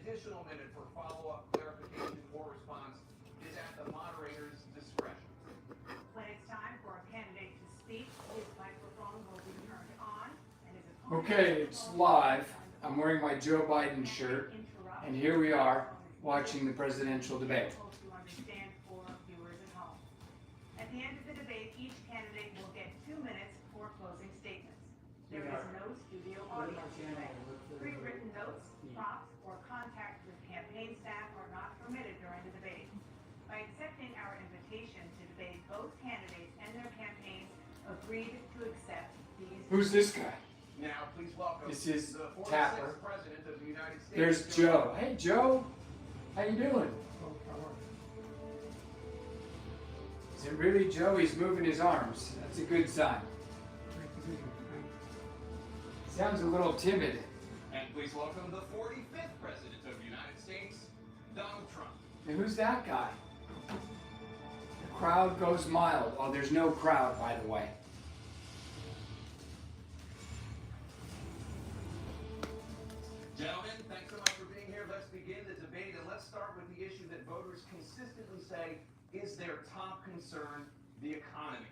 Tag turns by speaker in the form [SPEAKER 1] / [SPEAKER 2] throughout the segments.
[SPEAKER 1] additional minute for follow-up, clarification, or response is at the moderator's discretion.
[SPEAKER 2] When it's time for a candidate to speak, his microphone will be turned on and his opponent.
[SPEAKER 3] Okay, it's live. I'm wearing my Joe Biden shirt, and here we are watching the presidential debate.
[SPEAKER 2] To understand for viewers at home. At the end of the debate, each candidate will get 2 minutes for closing statements. There is no studio audience today. Pre-written notes, prompts, or contact with campaign staff are not permitted during the debate. By accepting our invitation to debate, both candidates and their campaigns agreed to accept these.
[SPEAKER 3] Who's this guy?
[SPEAKER 1] Now, please welcome
[SPEAKER 3] This is
[SPEAKER 1] the 46th
[SPEAKER 3] Tapper.
[SPEAKER 1] President of the United States.
[SPEAKER 3] There's Joe. Hey, Joe. How you doing? Is it really Joe? He's moving his arms. That's a good sign. Sounds a little timid.
[SPEAKER 1] And please welcome the 45th President of the United States, Donald Trump.
[SPEAKER 3] And who's that guy? The crowd goes mild. Oh, there's no crowd, by the way.
[SPEAKER 1] Gentlemen, thanks so much for being here. Let's begin the debate, and let's start with the issue that voters consistently say is their top concern, the economy.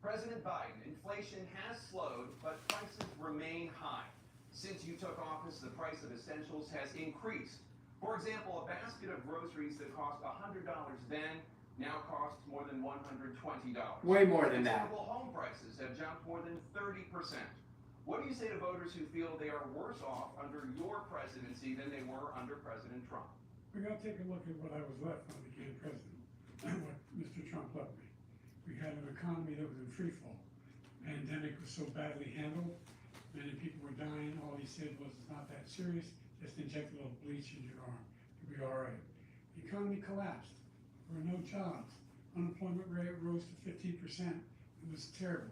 [SPEAKER 1] President Biden, inflation has slowed, but prices remain high. Since you took office, the price of essentials has increased. For example, a basket of groceries that cost $100 then now costs more than $120.
[SPEAKER 3] Way more than that.
[SPEAKER 1] Typical home prices have jumped more than 30%. What do you say to voters who feel they are worse off under your presidency than they were under President Trump?
[SPEAKER 4] We got to take a look at what I was left when I became president, and what Mr. Trump left me. We had an economy that was in free fall. Pandemic was so badly handled. Many people were dying. All he said was, it's not that serious. Just inject a little bleach in your arm. You'll be all right. The economy collapsed. There were no jobs. Unemployment rate rose to 15%. It was terrible.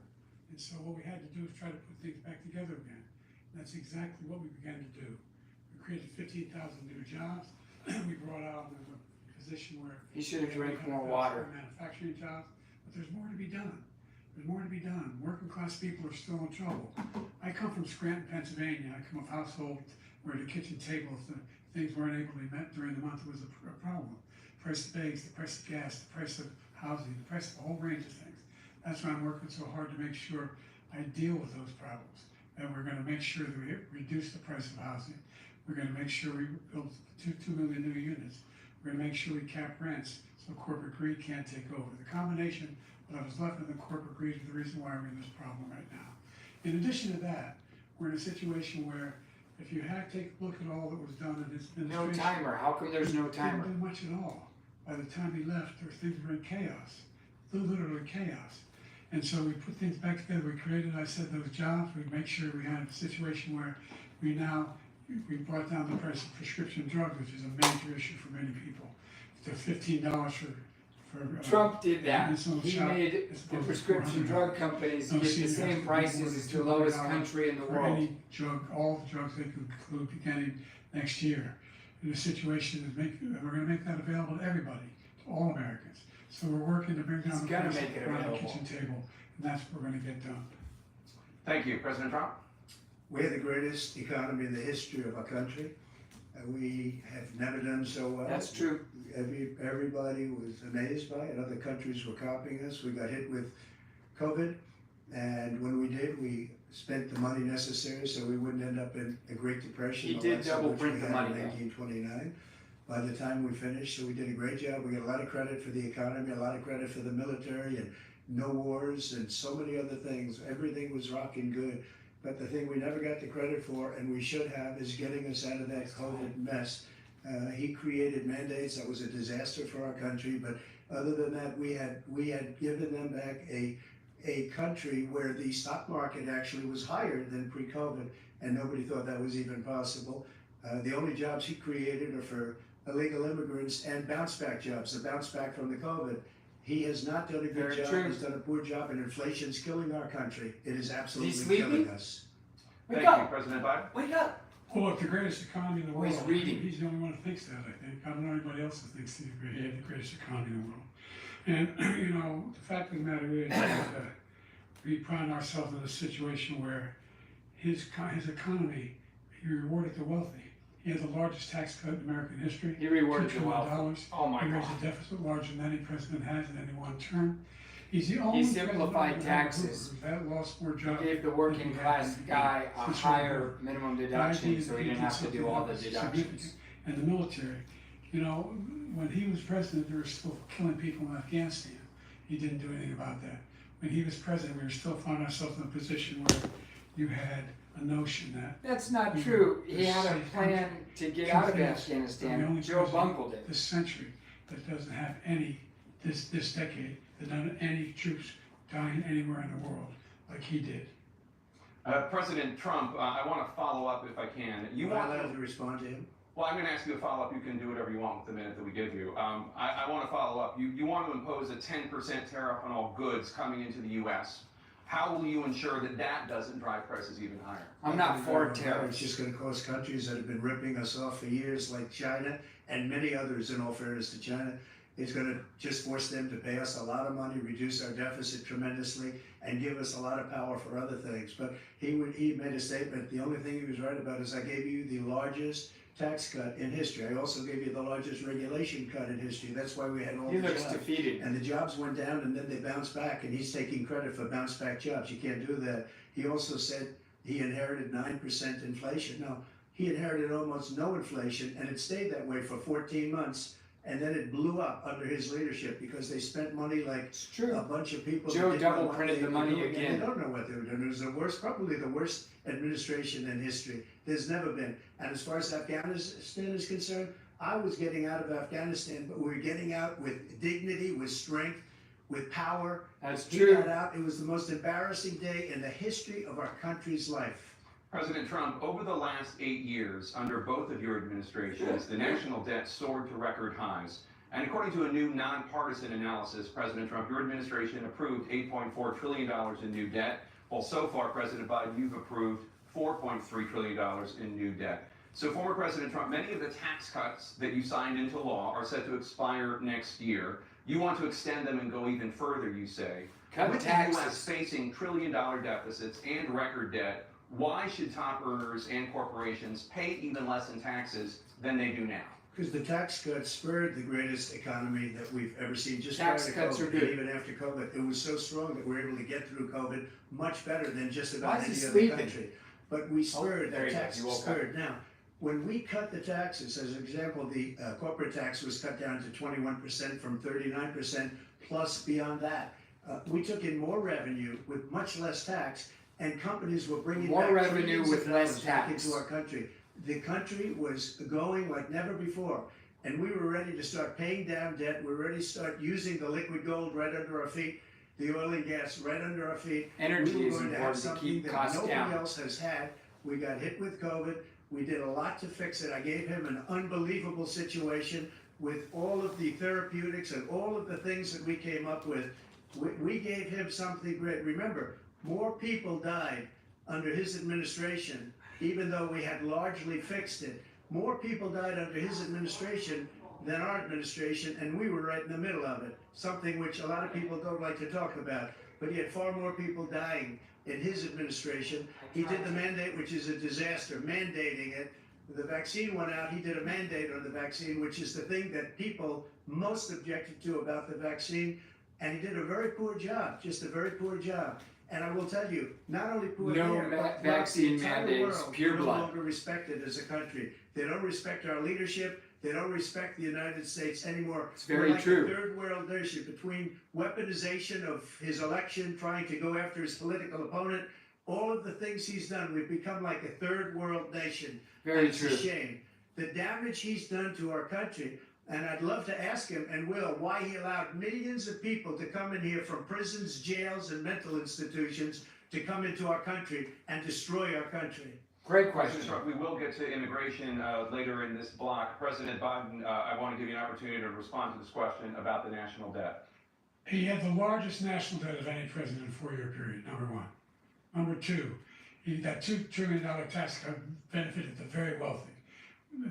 [SPEAKER 4] And so what we had to do is try to put things back together again. And that's exactly what we began to do. We created 15,000 new jobs. We brought out a position where
[SPEAKER 3] He should have drank more water.
[SPEAKER 4] manufacturing jobs, but there's more to be done. There's more to be done. Working class people are still in trouble. I come from Scranton, Pennsylvania. I come from a household where the kitchen table, if the things weren't able to be met during the month, it was a problem. The price of eggs, the price of gas, the price of housing, the price of a whole range of things. That's why I'm working so hard to make sure I deal with those problems. And we're going to make sure that we reduce the price of housing. We're going to make sure we build 2 million new units. We're going to make sure we cap rents so corporate greed can't take over. The combination of what was left of the corporate greed is the reason why we're in this problem right now. In addition to that, we're in a situation where if you take a look at all that was done in this
[SPEAKER 3] No
[SPEAKER 4] administration.
[SPEAKER 3] timer. How come there's no timer?
[SPEAKER 4] Didn't do much at all. By the time he left, things were in chaos. Literally chaos. And so we put things back together. We created, I said, those jobs. We make sure we had a situation where we brought down the price of prescription drugs, which is a major issue for many people, to $15 for
[SPEAKER 3] Trump did that.
[SPEAKER 4] medicinal
[SPEAKER 3] He
[SPEAKER 4] shop,
[SPEAKER 3] made
[SPEAKER 4] as
[SPEAKER 3] the
[SPEAKER 4] opposed to
[SPEAKER 3] prescription
[SPEAKER 4] $400.
[SPEAKER 3] drug companies
[SPEAKER 4] No
[SPEAKER 3] get the
[SPEAKER 4] senior has
[SPEAKER 3] same
[SPEAKER 4] to pay
[SPEAKER 3] prices
[SPEAKER 4] more
[SPEAKER 3] as
[SPEAKER 4] than
[SPEAKER 3] the lowest
[SPEAKER 4] $200
[SPEAKER 3] country in the
[SPEAKER 4] for
[SPEAKER 3] world.
[SPEAKER 4] any drug, all the drugs they can include beginning next year. And the situation is we're going to make that available to everybody, to all Americans. So we're working to bring down
[SPEAKER 3] He's
[SPEAKER 4] the
[SPEAKER 3] gonna
[SPEAKER 4] price
[SPEAKER 3] make it
[SPEAKER 4] around the
[SPEAKER 3] available.
[SPEAKER 4] kitchen table, and that's what we're going to get done.
[SPEAKER 1] Thank you, President Trump.
[SPEAKER 5] We're the greatest economy in the history of our country. We have never done so well.
[SPEAKER 3] That's true.
[SPEAKER 5] Everybody was amazed by it. Other countries were copying us. We got hit with COVID, and when we did, we spent the money necessary so we wouldn't end up in a Great Depression.
[SPEAKER 3] He
[SPEAKER 5] the
[SPEAKER 3] did
[SPEAKER 5] likes of
[SPEAKER 3] double
[SPEAKER 5] which
[SPEAKER 3] print
[SPEAKER 5] we
[SPEAKER 3] the
[SPEAKER 5] had
[SPEAKER 3] money,
[SPEAKER 5] in
[SPEAKER 3] though.
[SPEAKER 5] 1929. By the time we finished, so we did a great job. We got a lot of credit for the economy, a lot of credit for the military, and no wars, and so many other things. Everything was rocking good. But the thing we never got the credit for, and we should have, is getting us out of that COVID mess. He created mandates that was a disaster for our country. But other than that, we had given them back a country where the stock market actually was higher than pre-COVID, and nobody thought that was even possible. The only jobs he created are for illegal immigrants and bounce back jobs, the bounce back from the COVID. He has not done a good
[SPEAKER 3] Very
[SPEAKER 5] job.
[SPEAKER 3] true.
[SPEAKER 5] He's done a poor job, and inflation's killing our country. It is absolutely
[SPEAKER 3] sleeping?
[SPEAKER 5] killing us.
[SPEAKER 3] Wake
[SPEAKER 1] Thank you,
[SPEAKER 3] up!
[SPEAKER 1] President Biden.
[SPEAKER 3] Wake up!
[SPEAKER 4] Well, look, the greatest economy in the
[SPEAKER 3] Oh,
[SPEAKER 4] world.
[SPEAKER 3] he's reading.
[SPEAKER 4] He's the only one who thinks that, I think. I don't know anybody else that thinks he's the greatest economy in the world. And, you know, the fact of the matter is that we find ourselves in a situation where his economy, he rewarded the wealthy. He had the largest tax cut in American history.
[SPEAKER 3] He rewarded
[SPEAKER 4] $2
[SPEAKER 3] the
[SPEAKER 4] trillion.
[SPEAKER 3] wealthy. Oh my
[SPEAKER 4] He raised
[SPEAKER 3] God.
[SPEAKER 4] a deficit larger than any president has in any one term. He's the only
[SPEAKER 3] simplified
[SPEAKER 4] president
[SPEAKER 3] taxes.
[SPEAKER 4] that lost more
[SPEAKER 3] He
[SPEAKER 4] jobs.
[SPEAKER 3] gave the working class guy a
[SPEAKER 4] Since
[SPEAKER 3] higher minimum deduction,
[SPEAKER 4] Diabetes
[SPEAKER 3] so he didn't have to do all the
[SPEAKER 4] was
[SPEAKER 3] deductions.
[SPEAKER 4] significant. And the military, you know, when he was president, they were still killing people in Afghanistan. He didn't do anything about that. When he was president, we were still finding ourselves in a position where you had a notion that
[SPEAKER 3] That's not
[SPEAKER 4] Mhm.
[SPEAKER 3] true. He had a
[SPEAKER 4] Safe
[SPEAKER 3] plan to get out of
[SPEAKER 4] The
[SPEAKER 3] Afghanistan.
[SPEAKER 4] only
[SPEAKER 3] Joe
[SPEAKER 4] president
[SPEAKER 3] bungled it.
[SPEAKER 4] this century that doesn't have this decade, that doesn't have any troops dying anywhere in the world like he did.
[SPEAKER 1] President Trump, I want to follow up if I can. You
[SPEAKER 5] Am I
[SPEAKER 1] want
[SPEAKER 5] allowed to respond to him?
[SPEAKER 1] Well, I'm going to ask you a follow-up. You can do whatever you want with the minute that we give you. I want to follow up. You want to impose a 10% tariff on all goods coming into the U.S. How will you ensure that that doesn't drive prices even higher?
[SPEAKER 3] I'm not for
[SPEAKER 5] It's
[SPEAKER 3] tariffs.
[SPEAKER 5] just going to cost countries that have been ripping us off for years, like China and many others, in all fairness to China. It's going to just force them to pay us a lot of money, reduce our deficit tremendously, and give us a lot of power for other things. But he made a statement. The only thing he was right about is I gave you the largest tax cut in history. I also gave you the largest regulation cut in history. That's why we had all
[SPEAKER 3] He
[SPEAKER 5] the
[SPEAKER 3] looks
[SPEAKER 5] jobs.
[SPEAKER 3] defeated.
[SPEAKER 5] And the jobs went down and then they bounced back, and he's taking credit for bounce back jobs. You can't do that. He also said he inherited 9% inflation. No, he inherited almost no inflation, and it stayed that way for 14 months. And then it blew up under his leadership because they spent money like
[SPEAKER 3] It's true.
[SPEAKER 5] a bunch of people.
[SPEAKER 3] Joe
[SPEAKER 5] that didn't know
[SPEAKER 3] double
[SPEAKER 5] what
[SPEAKER 3] printed
[SPEAKER 5] they
[SPEAKER 3] the
[SPEAKER 5] were
[SPEAKER 3] money
[SPEAKER 5] doing, and
[SPEAKER 3] again.
[SPEAKER 5] They don't know what they were doing. It was the worst, probably the worst administration in history. There's never been. And as far as Afghanistan is concerned, I was getting out of Afghanistan, but we were getting out with dignity, with strength, with power.
[SPEAKER 3] That's
[SPEAKER 5] He
[SPEAKER 3] true.
[SPEAKER 5] got out. It was the most embarrassing day in the history of our country's life.
[SPEAKER 1] President Trump, over the last 8 years, under both of your administrations, the national debt soared to record highs. And according to a new nonpartisan analysis, President Trump, your administration approved $8.4 trillion in new debt. Well, so far, President Biden, you've approved $4.3 trillion in new debt. So, former President Trump, many of the tax cuts that you signed into law are set to expire next year. You want to extend them and go even further, you say.
[SPEAKER 3] Cut
[SPEAKER 1] With the
[SPEAKER 3] taxes.
[SPEAKER 1] U.S. facing trillion-dollar deficits and record debt, why should top earners and corporations pay even less in taxes than they do now?
[SPEAKER 5] Because the tax cuts spurred the greatest economy that we've ever seen. Just
[SPEAKER 3] Tax
[SPEAKER 5] prior to
[SPEAKER 3] cuts are
[SPEAKER 5] COVID,
[SPEAKER 3] good.
[SPEAKER 5] and even after COVID, it was so strong that we were able to get through COVID much better than just
[SPEAKER 3] Why
[SPEAKER 5] about
[SPEAKER 3] is he
[SPEAKER 5] any other
[SPEAKER 3] sleeping?
[SPEAKER 5] country. But we spurred,
[SPEAKER 3] there
[SPEAKER 5] the
[SPEAKER 3] he goes.
[SPEAKER 5] tax
[SPEAKER 3] He woke up.
[SPEAKER 5] spurred. Now, when we cut the taxes, as an example, the corporate tax was cut down to 21% from 39%, plus beyond that. We took in more revenue with much less tax, and companies were bringing
[SPEAKER 3] More
[SPEAKER 5] back
[SPEAKER 3] revenue
[SPEAKER 5] trillions
[SPEAKER 3] with
[SPEAKER 5] of
[SPEAKER 3] less
[SPEAKER 5] dollars back
[SPEAKER 3] tax.
[SPEAKER 5] into our country. The country was going like never before. And we were ready to start paying down debt. We were ready to start using the liquid gold right under our feet, the oil and gas right under our feet.
[SPEAKER 3] Energy
[SPEAKER 5] We were
[SPEAKER 3] is
[SPEAKER 5] going to have
[SPEAKER 3] important to
[SPEAKER 5] something
[SPEAKER 3] keep
[SPEAKER 5] that
[SPEAKER 3] costs
[SPEAKER 5] nobody
[SPEAKER 3] down.
[SPEAKER 5] else has had. We got hit with COVID. We did a lot to fix it. I gave him an unbelievable situation with all of the therapeutics and all of the things that we came up with. We gave him something great. Remember, more people died under his administration, even though we had largely fixed it. More people died under his administration than our administration, and we were right in the middle of it, something which a lot of people don't like to talk about. But he had far more people dying in his administration. He did the mandate, which is a disaster, mandating it. The vaccine went out, he did a mandate on the vaccine, which is the thing that people most objected to about the vaccine, and he did a very poor job, just a very poor job. And I will tell you, not only poor
[SPEAKER 3] No
[SPEAKER 5] there, but
[SPEAKER 3] vaccine
[SPEAKER 5] the entire
[SPEAKER 3] mandates,
[SPEAKER 5] world
[SPEAKER 3] pure
[SPEAKER 5] no
[SPEAKER 3] blood.
[SPEAKER 5] longer respected as a country. They don't respect our leadership. They don't respect the United States anymore.
[SPEAKER 3] It's very
[SPEAKER 5] We're like
[SPEAKER 3] true.
[SPEAKER 5] a third world nation between weaponization of his election, trying to go after his political opponent, all of the things he's done. We've become like a third world nation.
[SPEAKER 3] Very
[SPEAKER 5] And it's
[SPEAKER 3] true.
[SPEAKER 5] a shame. The damage he's done to our country. And I'd love to ask him, and will, why he allowed millions of people to come in here from prisons, jails, and mental institutions to come into our country and destroy our country.
[SPEAKER 3] Great
[SPEAKER 1] President
[SPEAKER 3] question.
[SPEAKER 1] Trump, we will get to immigration later in this block. President Biden, I want to give you an opportunity to respond to this question about the national debt.
[SPEAKER 4] He had the largest national debt of any president in a 4-year period, number one. Number two, that $2 trillion tax cut benefited the very wealthy.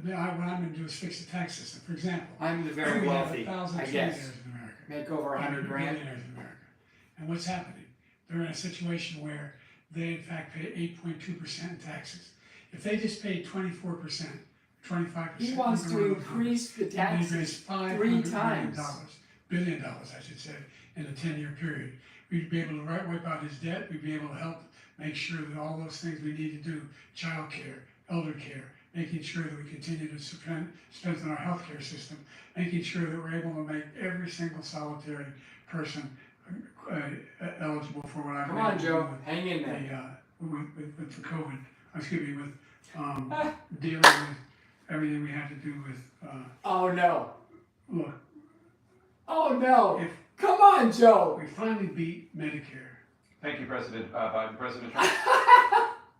[SPEAKER 4] What I'm going to do is fix the tax system. For example,
[SPEAKER 3] I'm the very
[SPEAKER 4] we
[SPEAKER 3] wealthy,
[SPEAKER 4] have 1,000
[SPEAKER 3] I
[SPEAKER 4] trillionaires
[SPEAKER 3] guess.
[SPEAKER 4] in America.
[SPEAKER 3] Make over 100 grand.
[SPEAKER 4] Billionaires in America. And what's happening? They're in a situation where they in fact pay 8.2% in taxes. If they just paid 24%, 25%.
[SPEAKER 3] He wants to increase the
[SPEAKER 4] We'd
[SPEAKER 3] taxes
[SPEAKER 4] raise $500
[SPEAKER 3] 3
[SPEAKER 4] billion,
[SPEAKER 3] times.
[SPEAKER 4] billion dollars, I should say, in a 10-year period. We'd be able to wipe out his debt. We'd be able to help make sure that all those things we need to do, child care, elder care, making sure that we continue to strengthen our healthcare system, making sure that we're able to make every single solitary person eligible for what I'm
[SPEAKER 3] Come on, Joe, hang in there.
[SPEAKER 4] with the COVID, excuse me, with dealing with everything we had to do with,
[SPEAKER 3] Oh no.
[SPEAKER 4] look,
[SPEAKER 3] Oh no.
[SPEAKER 4] if
[SPEAKER 3] Come on, Joe.
[SPEAKER 4] we finally beat Medicare.
[SPEAKER 1] Thank you, President Biden. President Trump.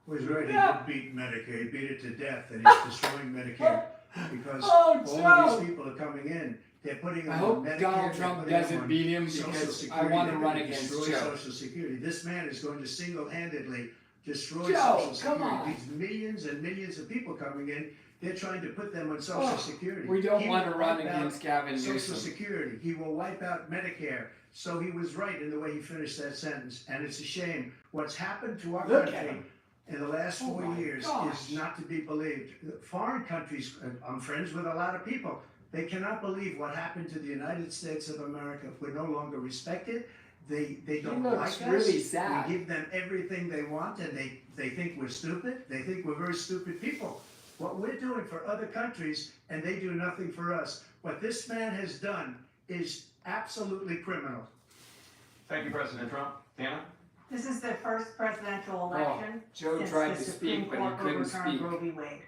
[SPEAKER 5] Was right, he
[SPEAKER 3] Yeah.
[SPEAKER 5] did beat Medicare, he beat it to death, and he's destroying Medicare. Because
[SPEAKER 3] Oh,
[SPEAKER 5] all
[SPEAKER 3] Joe.
[SPEAKER 5] of these people are coming in, they're putting them
[SPEAKER 3] I
[SPEAKER 5] on
[SPEAKER 3] hope
[SPEAKER 5] Medicare.
[SPEAKER 3] Donald
[SPEAKER 5] they're
[SPEAKER 3] Trump
[SPEAKER 5] putting them
[SPEAKER 3] doesn't
[SPEAKER 5] on
[SPEAKER 3] beat him
[SPEAKER 5] Social
[SPEAKER 3] because I
[SPEAKER 5] Security,
[SPEAKER 3] want to
[SPEAKER 5] they're
[SPEAKER 3] run
[SPEAKER 5] gonna
[SPEAKER 3] against
[SPEAKER 5] destroy
[SPEAKER 3] Joe.
[SPEAKER 5] Social Security. This man is going to single-handedly destroy
[SPEAKER 3] Joe,
[SPEAKER 5] Social Security.
[SPEAKER 3] come on.
[SPEAKER 5] These millions and millions of people coming in, they're trying to put them on Social
[SPEAKER 3] Oh,
[SPEAKER 5] Security.
[SPEAKER 3] We don't
[SPEAKER 5] He
[SPEAKER 3] want to
[SPEAKER 5] will
[SPEAKER 3] run
[SPEAKER 5] wipe out
[SPEAKER 3] against Gavin
[SPEAKER 5] Social
[SPEAKER 3] Newsom.
[SPEAKER 5] Security. He will wipe out Medicare. So he was right in the way he finished that sentence. And it's a shame. What's happened to our
[SPEAKER 3] Look at
[SPEAKER 5] country
[SPEAKER 3] him.
[SPEAKER 5] in the last
[SPEAKER 3] Oh
[SPEAKER 5] 4
[SPEAKER 3] my
[SPEAKER 5] years
[SPEAKER 3] gosh.
[SPEAKER 5] is not to be believed. Foreign countries, I'm friends with a lot of people, they cannot believe what happened to the United States of America. We're no longer respected. They don't like
[SPEAKER 3] looks
[SPEAKER 5] us.
[SPEAKER 3] really sad.
[SPEAKER 5] We give them everything they want, and they think we're stupid. They think we're very stupid people. What we're doing for other countries, and they do nothing for us. What this man has done is absolutely criminal.
[SPEAKER 1] Thank you, President Trump. Dana?
[SPEAKER 2] This is the first presidential election
[SPEAKER 3] Joe
[SPEAKER 2] since
[SPEAKER 3] tried
[SPEAKER 2] the
[SPEAKER 3] to
[SPEAKER 2] Supreme
[SPEAKER 3] speak, but he
[SPEAKER 2] Court
[SPEAKER 3] couldn't
[SPEAKER 2] overturned
[SPEAKER 3] speak.
[SPEAKER 2] Roe v. Wade.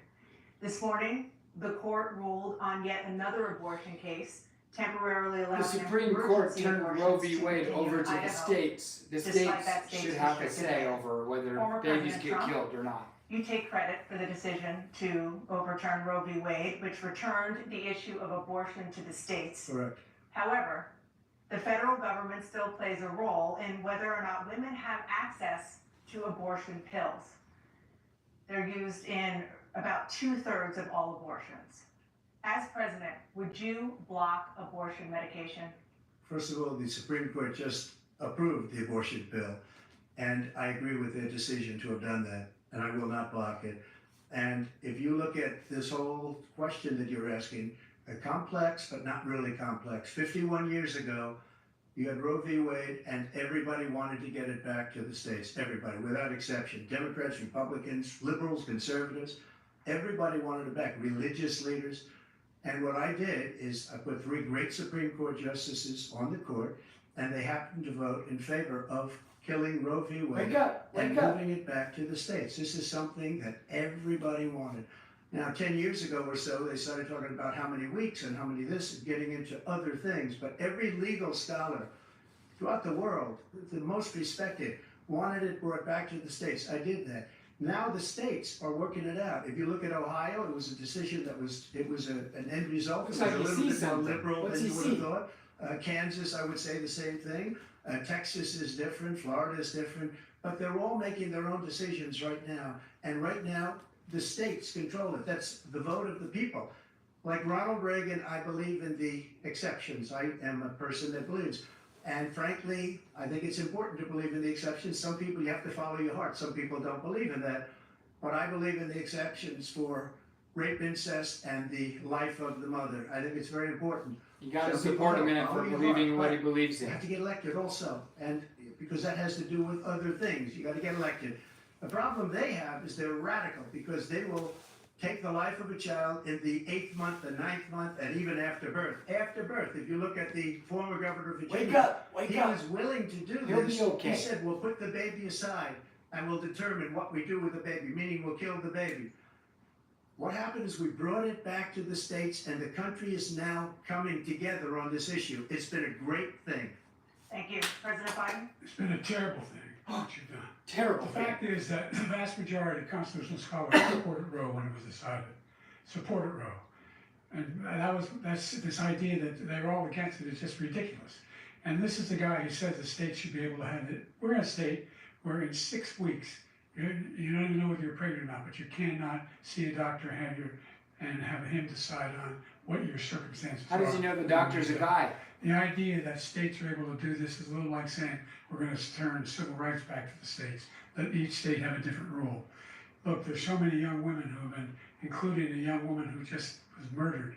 [SPEAKER 2] This morning, the court ruled on yet another abortion case, temporarily allowing
[SPEAKER 3] The Supreme Court
[SPEAKER 2] emergency
[SPEAKER 3] turned Roe
[SPEAKER 2] abortions
[SPEAKER 3] v.
[SPEAKER 2] to
[SPEAKER 3] Wade
[SPEAKER 2] continue
[SPEAKER 3] over
[SPEAKER 2] in
[SPEAKER 3] to the
[SPEAKER 2] Idaho.
[SPEAKER 3] states. The
[SPEAKER 2] despite
[SPEAKER 3] states
[SPEAKER 2] that state's
[SPEAKER 3] should have a
[SPEAKER 2] restricted
[SPEAKER 3] say
[SPEAKER 2] ban.
[SPEAKER 3] over whether
[SPEAKER 2] Former
[SPEAKER 3] babies
[SPEAKER 2] President
[SPEAKER 3] get
[SPEAKER 2] Trump.
[SPEAKER 3] killed or not.
[SPEAKER 2] You take credit for the decision to overturn Roe v. Wade, which returned the issue of abortion to the states.
[SPEAKER 5] Correct.
[SPEAKER 2] However, the federal government still plays a role in whether or not women have access to abortion pills. They're used in about 2/3 of all abortions. As president, would you block abortion medication?
[SPEAKER 5] First of all, the Supreme Court just approved the abortion bill, and I agree with their decision to have done that, and I will not block it. And if you look at this whole question that you're asking, complex but not really complex. 51 years ago, you had Roe v. Wade, and everybody wanted to get it back to the states. Everybody, without exception. Democrats, Republicans, liberals, conservatives, everybody wanted it back. Religious leaders. And what I did is I put 3 great Supreme Court justices on the court, and they happened to vote in favor of killing Roe v. Wade
[SPEAKER 3] Wake up!
[SPEAKER 5] and
[SPEAKER 3] Wake up!
[SPEAKER 5] moving it back to the states. This is something that everybody wanted. Now, 10 years ago or so, they started talking about how many weeks and how many this, and getting into other things. But every legal scholar throughout the world, the most respected, wanted it brought back to the states. I did that. Now the states are working it out. If you look at Ohio, it was a decision that was, an end result.
[SPEAKER 3] Looks
[SPEAKER 5] It was
[SPEAKER 3] like
[SPEAKER 5] a
[SPEAKER 3] you
[SPEAKER 5] little
[SPEAKER 3] see
[SPEAKER 5] bit more
[SPEAKER 3] something.
[SPEAKER 5] liberal
[SPEAKER 3] What's
[SPEAKER 5] than
[SPEAKER 3] he
[SPEAKER 5] you would have
[SPEAKER 3] see?
[SPEAKER 5] thought. Kansas, I would say the same thing. Texas is different. Florida is different. But they're all making their own decisions right now. And right now, the states control it. That's the vote of the people. Like Ronald Reagan, I believe in the exceptions. I am a person that believes. And frankly, I think it's important to believe in the exceptions. Some people, you have to follow your heart. Some people don't believe in that. But I believe in the exceptions for rape, incest, and the life of the mother. I think it's very important.
[SPEAKER 3] You gotta
[SPEAKER 5] Some people
[SPEAKER 3] support him in
[SPEAKER 5] don't
[SPEAKER 3] it for
[SPEAKER 5] follow your
[SPEAKER 3] believing
[SPEAKER 5] heart,
[SPEAKER 3] what he
[SPEAKER 5] but
[SPEAKER 3] believes
[SPEAKER 5] You
[SPEAKER 3] in.
[SPEAKER 5] have to get elected also, and because that has to do with other things. You got to get elected. The problem they have is they're radical because they will take the life of a child in the 8th month, the 9th month, and even after birth. After birth, if you look at the former governor of Virginia,
[SPEAKER 3] Wake up! Wake
[SPEAKER 5] he
[SPEAKER 3] up!
[SPEAKER 5] was willing to do
[SPEAKER 3] He'll
[SPEAKER 5] this.
[SPEAKER 3] be okay.
[SPEAKER 5] He said, "We'll put the baby aside and we'll determine what we do with the baby," meaning we'll kill the baby. What happened is we brought it back to the states, and the country is now coming together on this issue. It's been a great thing.
[SPEAKER 2] Thank you. President Biden?
[SPEAKER 4] It's been a terrible thing, what you've done.
[SPEAKER 3] Terrible
[SPEAKER 4] The
[SPEAKER 3] thing.
[SPEAKER 4] fact is that the vast majority of constitutional scholars supported Roe when it was decided. Supported Roe. And that's this idea that they're all against it is just ridiculous. And this is the guy who says the state should be able to have it. We're in a state where in 6 weeks, you don't even know whether you're pregnant or not, but you cannot see a doctor and have him decide on what your circumstances are.
[SPEAKER 3] How does he know the doctor's a guy?
[SPEAKER 4] The idea that states are able to do this is a little like saying we're going to turn civil rights back to the states. Let each state have a different rule. look, there's so many young women who have been, including a young woman who just was murdered,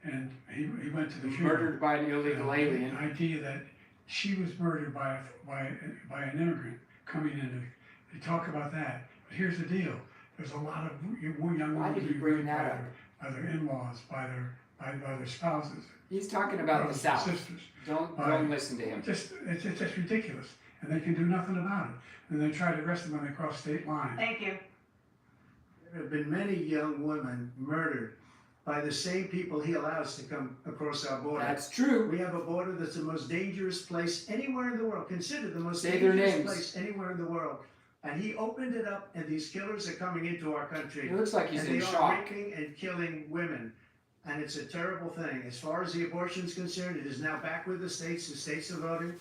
[SPEAKER 4] and he went to the funeral.
[SPEAKER 3] Murdered by an illegal alien.
[SPEAKER 4] The idea that she was murdered by an immigrant coming in. They talk about that. But here's the deal. There's a lot of young women
[SPEAKER 3] Why did he
[SPEAKER 4] being
[SPEAKER 3] bring
[SPEAKER 4] raped
[SPEAKER 3] that up?
[SPEAKER 4] by their in-laws, by their spouses,
[SPEAKER 3] He's talking about the
[SPEAKER 4] brothers
[SPEAKER 3] South.
[SPEAKER 4] and sisters.
[SPEAKER 3] Don't listen to him.
[SPEAKER 4] It's just ridiculous. And they can do nothing about it. And they try to arrest them when they cross state lines.
[SPEAKER 2] Thank you.
[SPEAKER 5] There have been many young women murdered by the same people he allows to come across our border.
[SPEAKER 3] That's true.
[SPEAKER 5] We have a border that's the most dangerous place anywhere in the world, considered the most
[SPEAKER 3] Say their
[SPEAKER 5] dangerous
[SPEAKER 3] names.
[SPEAKER 5] place anywhere in the world. And he opened it up, and these killers are coming into our country.
[SPEAKER 3] It looks like he's
[SPEAKER 5] and
[SPEAKER 3] in
[SPEAKER 5] they are
[SPEAKER 3] shock.
[SPEAKER 5] raping and killing women. And it's a terrible thing. As far as the abortion is concerned, it is now back with the states. The states are voting.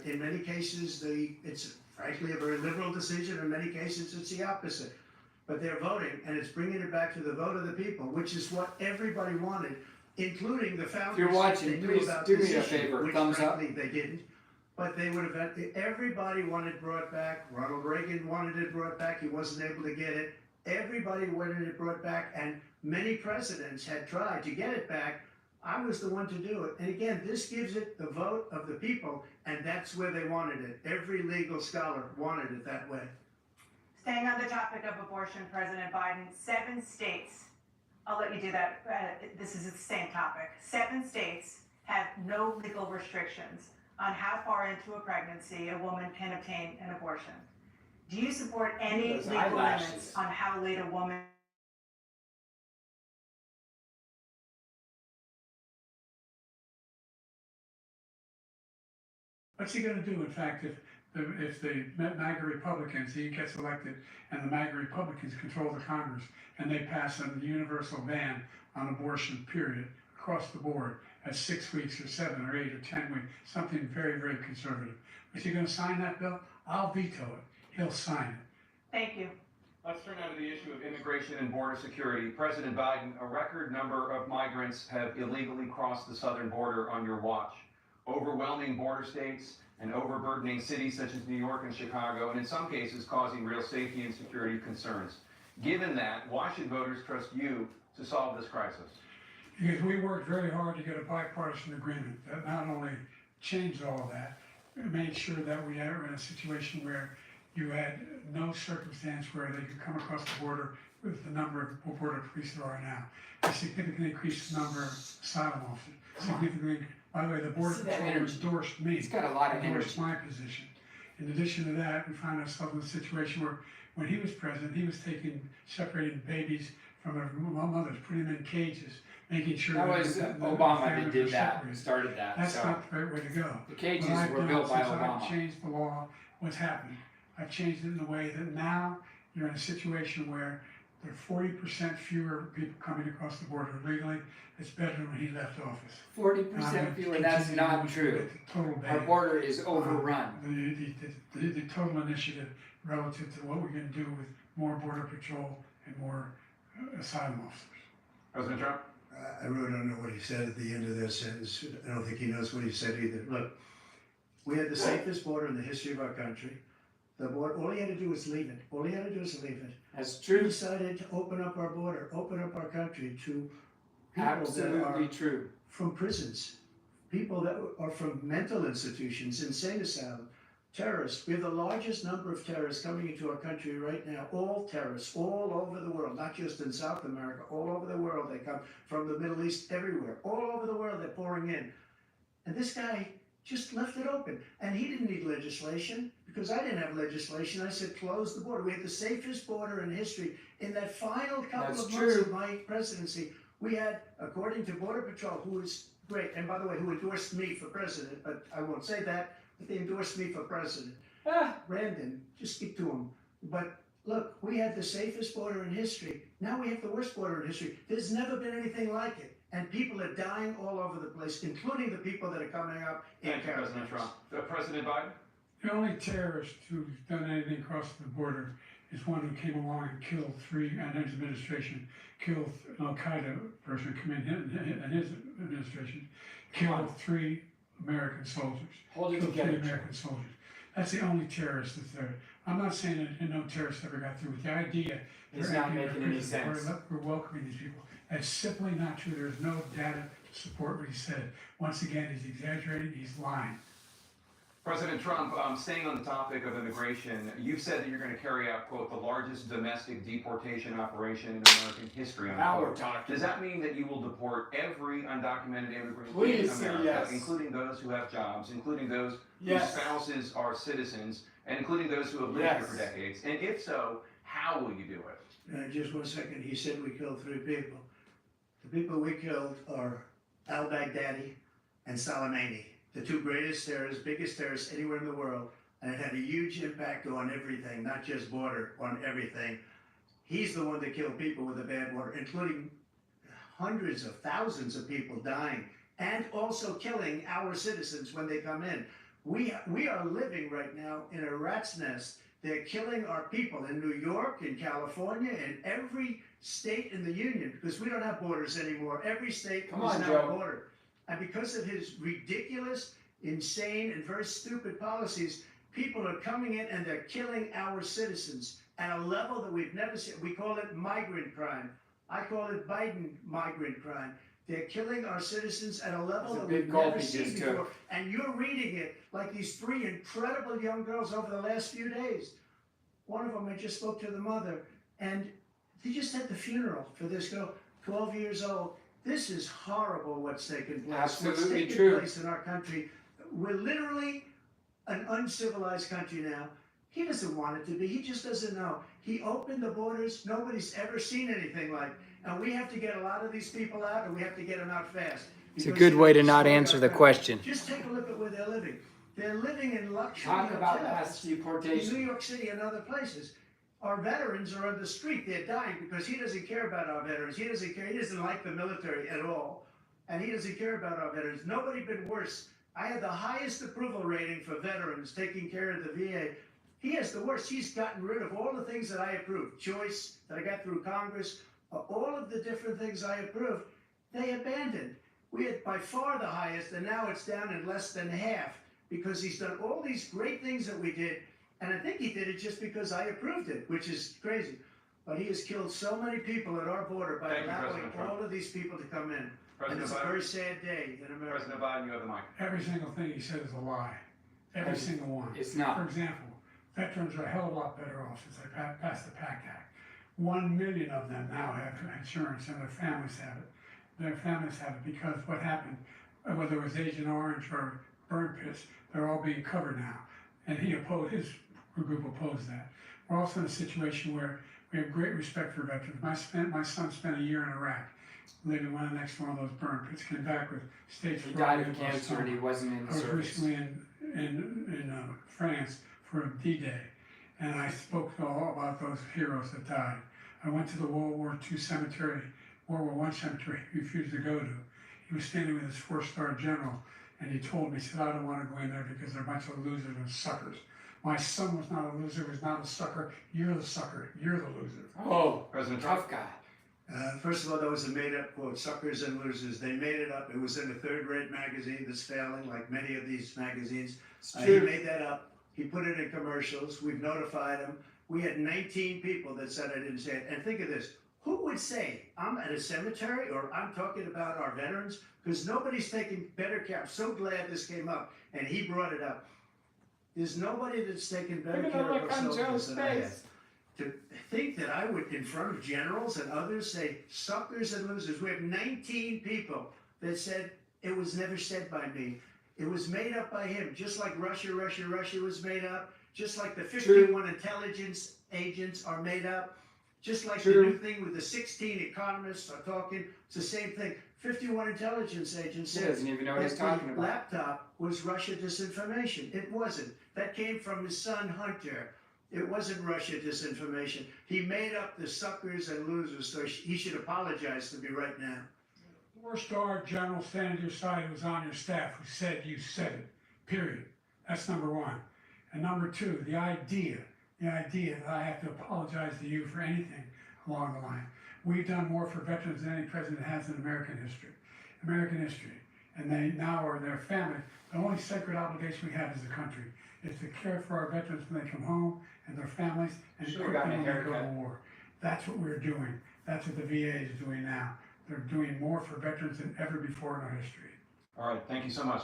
[SPEAKER 5] In many cases, it's frankly a very liberal decision. In many cases, it's the opposite. But they're voting, and it's bringing it back to the vote of the people, which is what everybody wanted, including the founders.
[SPEAKER 3] If you're watching,
[SPEAKER 5] They knew
[SPEAKER 3] please
[SPEAKER 5] about
[SPEAKER 3] do
[SPEAKER 5] this
[SPEAKER 3] me a
[SPEAKER 5] issue,
[SPEAKER 3] favor,
[SPEAKER 5] which
[SPEAKER 3] thumbs up.
[SPEAKER 5] frankly they didn't. But they would have. Everybody wanted it brought back. Ronald Reagan wanted it brought back. He wasn't able to get it. Everybody wanted it brought back, and many presidents had tried to get it back. I was the one to do it. And again, this gives it the vote of the people, and that's where they wanted it. Every legal scholar wanted it that way.
[SPEAKER 2] Staying on the topic of abortion, President Biden, 7 states, I'll let you do that, this is the same topic. 7 states have no legal restrictions on how far into a pregnancy a woman can obtain an abortion. Do you support any
[SPEAKER 3] Those
[SPEAKER 2] legal
[SPEAKER 3] eyelashes.
[SPEAKER 2] limits on how late a woman
[SPEAKER 4] What's he going to do, in fact, if the MAGA Republicans, he gets elected, and the MAGA Republicans control the Congress, and they pass a universal ban on abortion, period, across the board, at 6 weeks or 7 or 8 or 10 weeks, something very, very conservative. Is he going to sign that bill? I'll veto it. He'll sign it.
[SPEAKER 2] Thank you.
[SPEAKER 1] Let's turn now to the issue of immigration and border security. President Biden, a record number of migrants have illegally crossed the southern border on your watch. Overwhelming border states and overburdening cities such as New York and Chicago, and in some cases causing real safety and security concerns. Given that, why should voters trust you to solve this crisis?
[SPEAKER 4] Because we worked very hard to get a bipartisan agreement that not only changed all of that, it made sure that we were in a situation where you had no circumstance where they could come across the border with the number of border police there are now. They significantly increased the number of asylum officers. Significantly, by the way, the border
[SPEAKER 3] See that
[SPEAKER 4] patrol
[SPEAKER 3] energy.
[SPEAKER 4] endorsed me.
[SPEAKER 3] He's got a lot of
[SPEAKER 4] endorsed
[SPEAKER 3] energy.
[SPEAKER 4] my position. In addition to that, we found ourselves in a situation where when he was president, he was separating babies from their mothers, putting them in cages, making sure
[SPEAKER 3] That was
[SPEAKER 4] the
[SPEAKER 3] Obama that
[SPEAKER 4] families
[SPEAKER 3] did
[SPEAKER 4] were
[SPEAKER 3] that,
[SPEAKER 4] separated.
[SPEAKER 3] started that.
[SPEAKER 4] That's
[SPEAKER 3] So
[SPEAKER 4] not the right way to go.
[SPEAKER 3] the cages
[SPEAKER 4] What I've
[SPEAKER 3] were
[SPEAKER 4] done
[SPEAKER 3] built by
[SPEAKER 4] since I've
[SPEAKER 3] Obama.
[SPEAKER 4] changed the law, what's happened? I've changed it in a way that now you're in a situation where there are 40% fewer people coming across the border legally. It's better than when he left office.
[SPEAKER 3] 40% fewer, that's not true.
[SPEAKER 4] The total
[SPEAKER 3] Our
[SPEAKER 4] ban.
[SPEAKER 3] border is overrun.
[SPEAKER 4] The total initiative relative to what we're going to do with more border patrol and more asylum officers.
[SPEAKER 1] President Trump?
[SPEAKER 5] I really don't know what he said at the end of that sentence. I don't think he knows what he said either. Look, we had the safest border in the history of our country. The border, all he had to do was leave it. All he had to do was leave it.
[SPEAKER 3] That's
[SPEAKER 5] We
[SPEAKER 3] true.
[SPEAKER 5] decided to open up our border, open up our country to people that
[SPEAKER 3] Absolutely
[SPEAKER 5] are
[SPEAKER 3] true.
[SPEAKER 5] from prisons, people that are from mental institutions, insane asylum, terrorists. We have the largest number of terrorists coming into our country right now. All terrorists, all over the world, not just in South America, all over the world. They come from the Middle East, everywhere. All over the world, they're pouring in. And this guy just left it open. And he didn't need legislation because I didn't have legislation. I said, close the border. We had the safest border in history. In that final couple
[SPEAKER 3] That's
[SPEAKER 5] of months
[SPEAKER 3] true.
[SPEAKER 5] of my presidency, we had, according to Border Patrol, who is great, and by the way, who endorsed me for president, but I won't say that, but they endorsed me for president.
[SPEAKER 3] Ah,
[SPEAKER 5] Brandon, just speak to him. But look, we had the safest border in history. Now we have the worst border in history. There's never been anything like it. And people are dying all over the place, including the people that are coming up in
[SPEAKER 1] Thank you, President
[SPEAKER 5] caravans.
[SPEAKER 1] Trump. President Biden?
[SPEAKER 4] The only terrorist who's done anything across the border is one who came along and killed 3, and his administration, killed an Al-Qaeda person come in his administration, killed 3 American soldiers.
[SPEAKER 3] hold it
[SPEAKER 4] Killed 3
[SPEAKER 3] together.
[SPEAKER 4] American soldiers. That's the only terrorist that's there. I'm not saying that no terrorist ever got through with the idea.
[SPEAKER 3] It's
[SPEAKER 4] they're
[SPEAKER 3] not
[SPEAKER 4] emptying
[SPEAKER 3] making
[SPEAKER 4] our
[SPEAKER 3] any
[SPEAKER 4] prisons,
[SPEAKER 3] sense.
[SPEAKER 4] We're welcoming these people. That's simply not true. There's no data to support what he said. Once again, he's exaggerating, he's lying.
[SPEAKER 1] President Trump, staying on the topic of immigration, you've said that you're going to carry out, quote, the largest domestic deportation operation in American history.
[SPEAKER 3] Now we're
[SPEAKER 1] unquote.
[SPEAKER 3] talking.
[SPEAKER 1] Does that mean that you will deport every undocumented immigrant
[SPEAKER 3] Please
[SPEAKER 1] in
[SPEAKER 3] say
[SPEAKER 1] America,
[SPEAKER 3] yes.
[SPEAKER 1] including those who have jobs, including those
[SPEAKER 3] Yes.
[SPEAKER 1] whose spouses are citizens, and including those who have lived here for
[SPEAKER 3] Yes.
[SPEAKER 1] decades? And if so, how will you do it?
[SPEAKER 5] Just 1 second, he said we killed 3 people. The people we killed are al-Baghdadi and Soleimani, the 2 greatest terrorists, biggest terrorists anywhere in the world, and it had a huge impact on everything, not just border, on everything. He's the one that killed people with the bad water, including hundreds of thousands of people dying, and also killing our citizens when they come in. We are living right now in a rat's nest. They're killing our people in New York, in California, in every state in the union, because we don't have borders anymore. Every state
[SPEAKER 3] Come
[SPEAKER 5] is
[SPEAKER 3] on,
[SPEAKER 5] now
[SPEAKER 3] Joe.
[SPEAKER 5] a border. And because of his ridiculous, insane, and very stupid policies, people are coming in and they're killing our citizens at a level that we've never seen. We call it migrant crime. I call it Biden migrant crime. They're killing our citizens at a level
[SPEAKER 3] It's a
[SPEAKER 5] that
[SPEAKER 3] big
[SPEAKER 5] we've
[SPEAKER 3] gulp
[SPEAKER 5] never
[SPEAKER 3] he
[SPEAKER 5] seen
[SPEAKER 3] just
[SPEAKER 5] before.
[SPEAKER 3] took.
[SPEAKER 5] And you're reading it like these 3 incredible young girls over the last few days. One of them, I just spoke to the mother, and they just had the funeral for this girl, 12 years old. This is horrible what's taking place. What's
[SPEAKER 3] Absolutely
[SPEAKER 5] taking
[SPEAKER 3] true.
[SPEAKER 5] place in our country. We're literally an uncivilized country now. He doesn't want it to be. He just doesn't know. He opened the borders. Nobody's ever seen anything like it. And we have to get a lot of these people out, and we have to get them out fast.
[SPEAKER 6] It's a
[SPEAKER 5] Because
[SPEAKER 6] good
[SPEAKER 5] they're
[SPEAKER 6] way to not
[SPEAKER 5] destroying
[SPEAKER 6] answer
[SPEAKER 5] our
[SPEAKER 6] the
[SPEAKER 5] country.
[SPEAKER 6] question.
[SPEAKER 5] Just take a look at where they're living. They're living in luxury
[SPEAKER 3] Talk about
[SPEAKER 5] hotels
[SPEAKER 3] mass
[SPEAKER 5] in New
[SPEAKER 3] deportation.
[SPEAKER 5] York City and other places. Our veterans are on the street. They're dying because he doesn't care about our veterans. He doesn't care. He doesn't like the military at all. And he doesn't care about our veterans. Nobody been worse. I had the highest approval rating for veterans taking care of the VA. He has the worst. He's gotten rid of all the things that I approved. Choice that I got through Congress, all of the different things I approved, they abandoned. We had by far the highest, and now it's down in less than half because he's done all these great things that we did. And I think he did it just because I approved it, which is crazy. But he has killed so many people at our border by
[SPEAKER 1] Thank you,
[SPEAKER 5] allowing
[SPEAKER 1] President Trump.
[SPEAKER 5] all of these people to come in. And
[SPEAKER 1] President
[SPEAKER 5] it's a
[SPEAKER 1] Biden,
[SPEAKER 5] very sad day in America.
[SPEAKER 1] President Biden, you have the mic.
[SPEAKER 4] Every single thing he said is a lie. Every single one.
[SPEAKER 3] It's not.
[SPEAKER 4] For example, veterans are a hell of a lot better off since they passed the PACT Act. 1 million of them now have insurance, and their families have it. Their families have it because what happened, whether it was Agent Orange or burn pits, they're all being covered now. And he opposed, his group opposed that. We're also in a situation where we have great respect for veterans. My son spent a year in Iraq, living one next to one of those burn pits, came back with stage
[SPEAKER 3] He
[SPEAKER 4] 4
[SPEAKER 3] died of
[SPEAKER 4] renal
[SPEAKER 3] cancer and he
[SPEAKER 4] blastoma.
[SPEAKER 3] wasn't in the
[SPEAKER 4] I was
[SPEAKER 3] service.
[SPEAKER 4] recently in France for D-Day, and I spoke all about those heroes that died. I went to the World War II cemetery, World War I cemetery he refused to go to. He was standing with his 4-star general, and he told me, he said, I don't want to go in there because they're a bunch of losers and suckers. My son was not a loser, was not a sucker. You're the sucker. You're the loser.
[SPEAKER 3] Oh,
[SPEAKER 1] President Trump.
[SPEAKER 3] tough guy.
[SPEAKER 5] First of all, that was a made-up quote, suckers and losers. They made it up. It was in a third-rate magazine that's failing, like many of these magazines.
[SPEAKER 3] It's
[SPEAKER 5] He
[SPEAKER 3] true.
[SPEAKER 5] made that up. He put it in commercials. We've notified him. We had 19 people that said I didn't say it. And think of this. Who would say I'm at a cemetery or I'm talking about our veterans? Because nobody's taking better care. I'm so glad this came up and he brought it up. There's nobody that's taken better
[SPEAKER 3] Look at
[SPEAKER 5] care
[SPEAKER 3] the
[SPEAKER 5] of
[SPEAKER 3] look
[SPEAKER 5] our
[SPEAKER 3] on
[SPEAKER 5] soldiers
[SPEAKER 3] Joe's
[SPEAKER 5] than I have.
[SPEAKER 3] face.
[SPEAKER 5] To think that I would, in front of generals and others, say suckers and losers. We have 19 people that said it was never said by me. It was made up by him, just like Russia was made up, just like the 51 intelligence agents are made up, just like the
[SPEAKER 3] True.
[SPEAKER 5] new thing with the 16 economists are talking. It's the same thing. 51 intelligence agents
[SPEAKER 3] He
[SPEAKER 5] said
[SPEAKER 3] doesn't even know what he's
[SPEAKER 5] that
[SPEAKER 3] talking
[SPEAKER 5] the
[SPEAKER 3] about.
[SPEAKER 5] laptop was Russia disinformation. It wasn't. That came from his son Hunter. It wasn't Russia disinformation. He made up the suckers and losers, so he should apologize to me right now.
[SPEAKER 4] 4-star general standing to your side who was on your staff who said you said it, period. That's number one. And number two, the idea that I have to apologize to you for anything along the line. We've done more for veterans than any president has in American history. American history. and they now are their family. The only sacred obligation we have as a country is to care for our veterans when they come home and their families and
[SPEAKER 3] Should've
[SPEAKER 4] equip
[SPEAKER 3] gotten
[SPEAKER 4] them
[SPEAKER 3] a
[SPEAKER 4] when they go to
[SPEAKER 3] haircut.
[SPEAKER 4] war. That's what we're doing. That's what the VA is doing now. They're doing more for veterans than ever before in our history.
[SPEAKER 1] All right, thank you so much.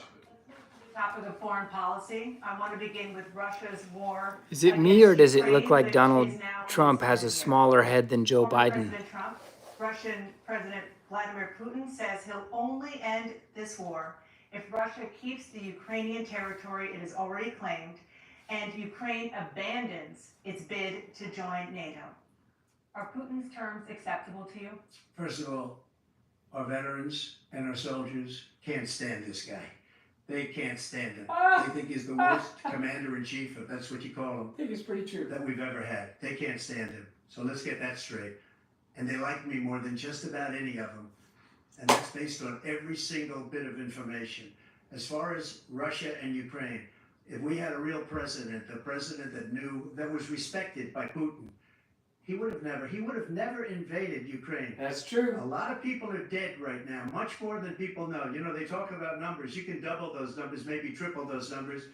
[SPEAKER 2] Topic of foreign policy. I want to begin with Russia's war.
[SPEAKER 6] Is it me or does it look
[SPEAKER 2] against
[SPEAKER 6] like
[SPEAKER 2] Ukraine,
[SPEAKER 6] Donald
[SPEAKER 2] which is now
[SPEAKER 6] Trump has a
[SPEAKER 2] almost 7 years.
[SPEAKER 6] smaller head than Joe
[SPEAKER 2] Former
[SPEAKER 6] Biden?
[SPEAKER 2] President Trump, Russian President Vladimir Putin says he'll only end this war if Russia keeps the Ukrainian territory it has already claimed and Ukraine abandons its bid to join NATO. Are Putin's terms acceptable to you?
[SPEAKER 5] First of all, our veterans and our soldiers can't stand this guy. They can't stand him. They think he's the worst commander-in-chief, if that's what you call him,
[SPEAKER 3] I think it's pretty true.
[SPEAKER 5] that we've ever had. They can't stand him. So let's get that straight. And they like me more than just about any of them. And that's based on every single bit of information. As far as Russia and Ukraine, if we had a real president, a president that knew, that was respected by Putin, he would have never invaded Ukraine.
[SPEAKER 3] That's true.
[SPEAKER 5] A lot of people are dead right now, much more than people know. You know, they talk about numbers. You can double those numbers, maybe triple those numbers.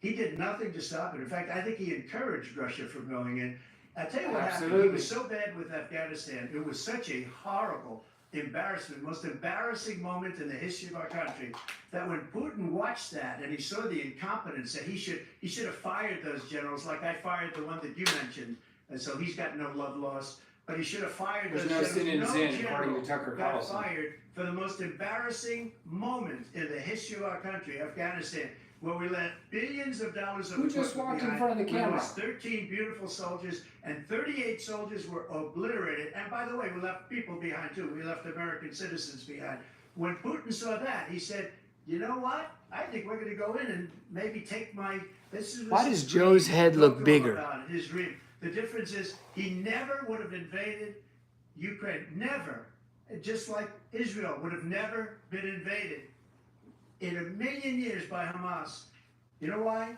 [SPEAKER 5] He did nothing to stop it. In fact, I think he encouraged Russia from going in. I'll tell you what happened. He
[SPEAKER 3] Absolutely.
[SPEAKER 5] was so bad with Afghanistan. It was such a horrible embarrassment, most embarrassing moment in the history of our country, that when Putin watched that and he saw the incompetence, that he should have fired those generals like I fired the one that you mentioned. And so he's got no love lost, but he should have fired
[SPEAKER 3] There's
[SPEAKER 5] those
[SPEAKER 3] no
[SPEAKER 5] generals.
[SPEAKER 3] sin in sin, according to Tucker
[SPEAKER 5] got
[SPEAKER 3] Carlson.
[SPEAKER 5] fired for the most embarrassing moment in the history of our country, Afghanistan, where we let billions of dollars of
[SPEAKER 3] Who just
[SPEAKER 5] equipment
[SPEAKER 3] walked in
[SPEAKER 5] behind.
[SPEAKER 3] front of the
[SPEAKER 5] We
[SPEAKER 3] camera?
[SPEAKER 5] lost 13 beautiful soldiers, and 38 soldiers were obliterated. And by the way, we left people behind too. We left American citizens behind. When Putin saw that, he said, "You know what? I think we're going to go in and maybe take my." This is
[SPEAKER 6] Why
[SPEAKER 5] his
[SPEAKER 6] does Joe's
[SPEAKER 5] dream.
[SPEAKER 6] head
[SPEAKER 5] Talk
[SPEAKER 6] look
[SPEAKER 5] to him
[SPEAKER 6] bigger?
[SPEAKER 5] about it, his dream. The difference is he never would have invaded Ukraine. Never. Just like Israel would have never been invaded in a million years by Hamas. You know why?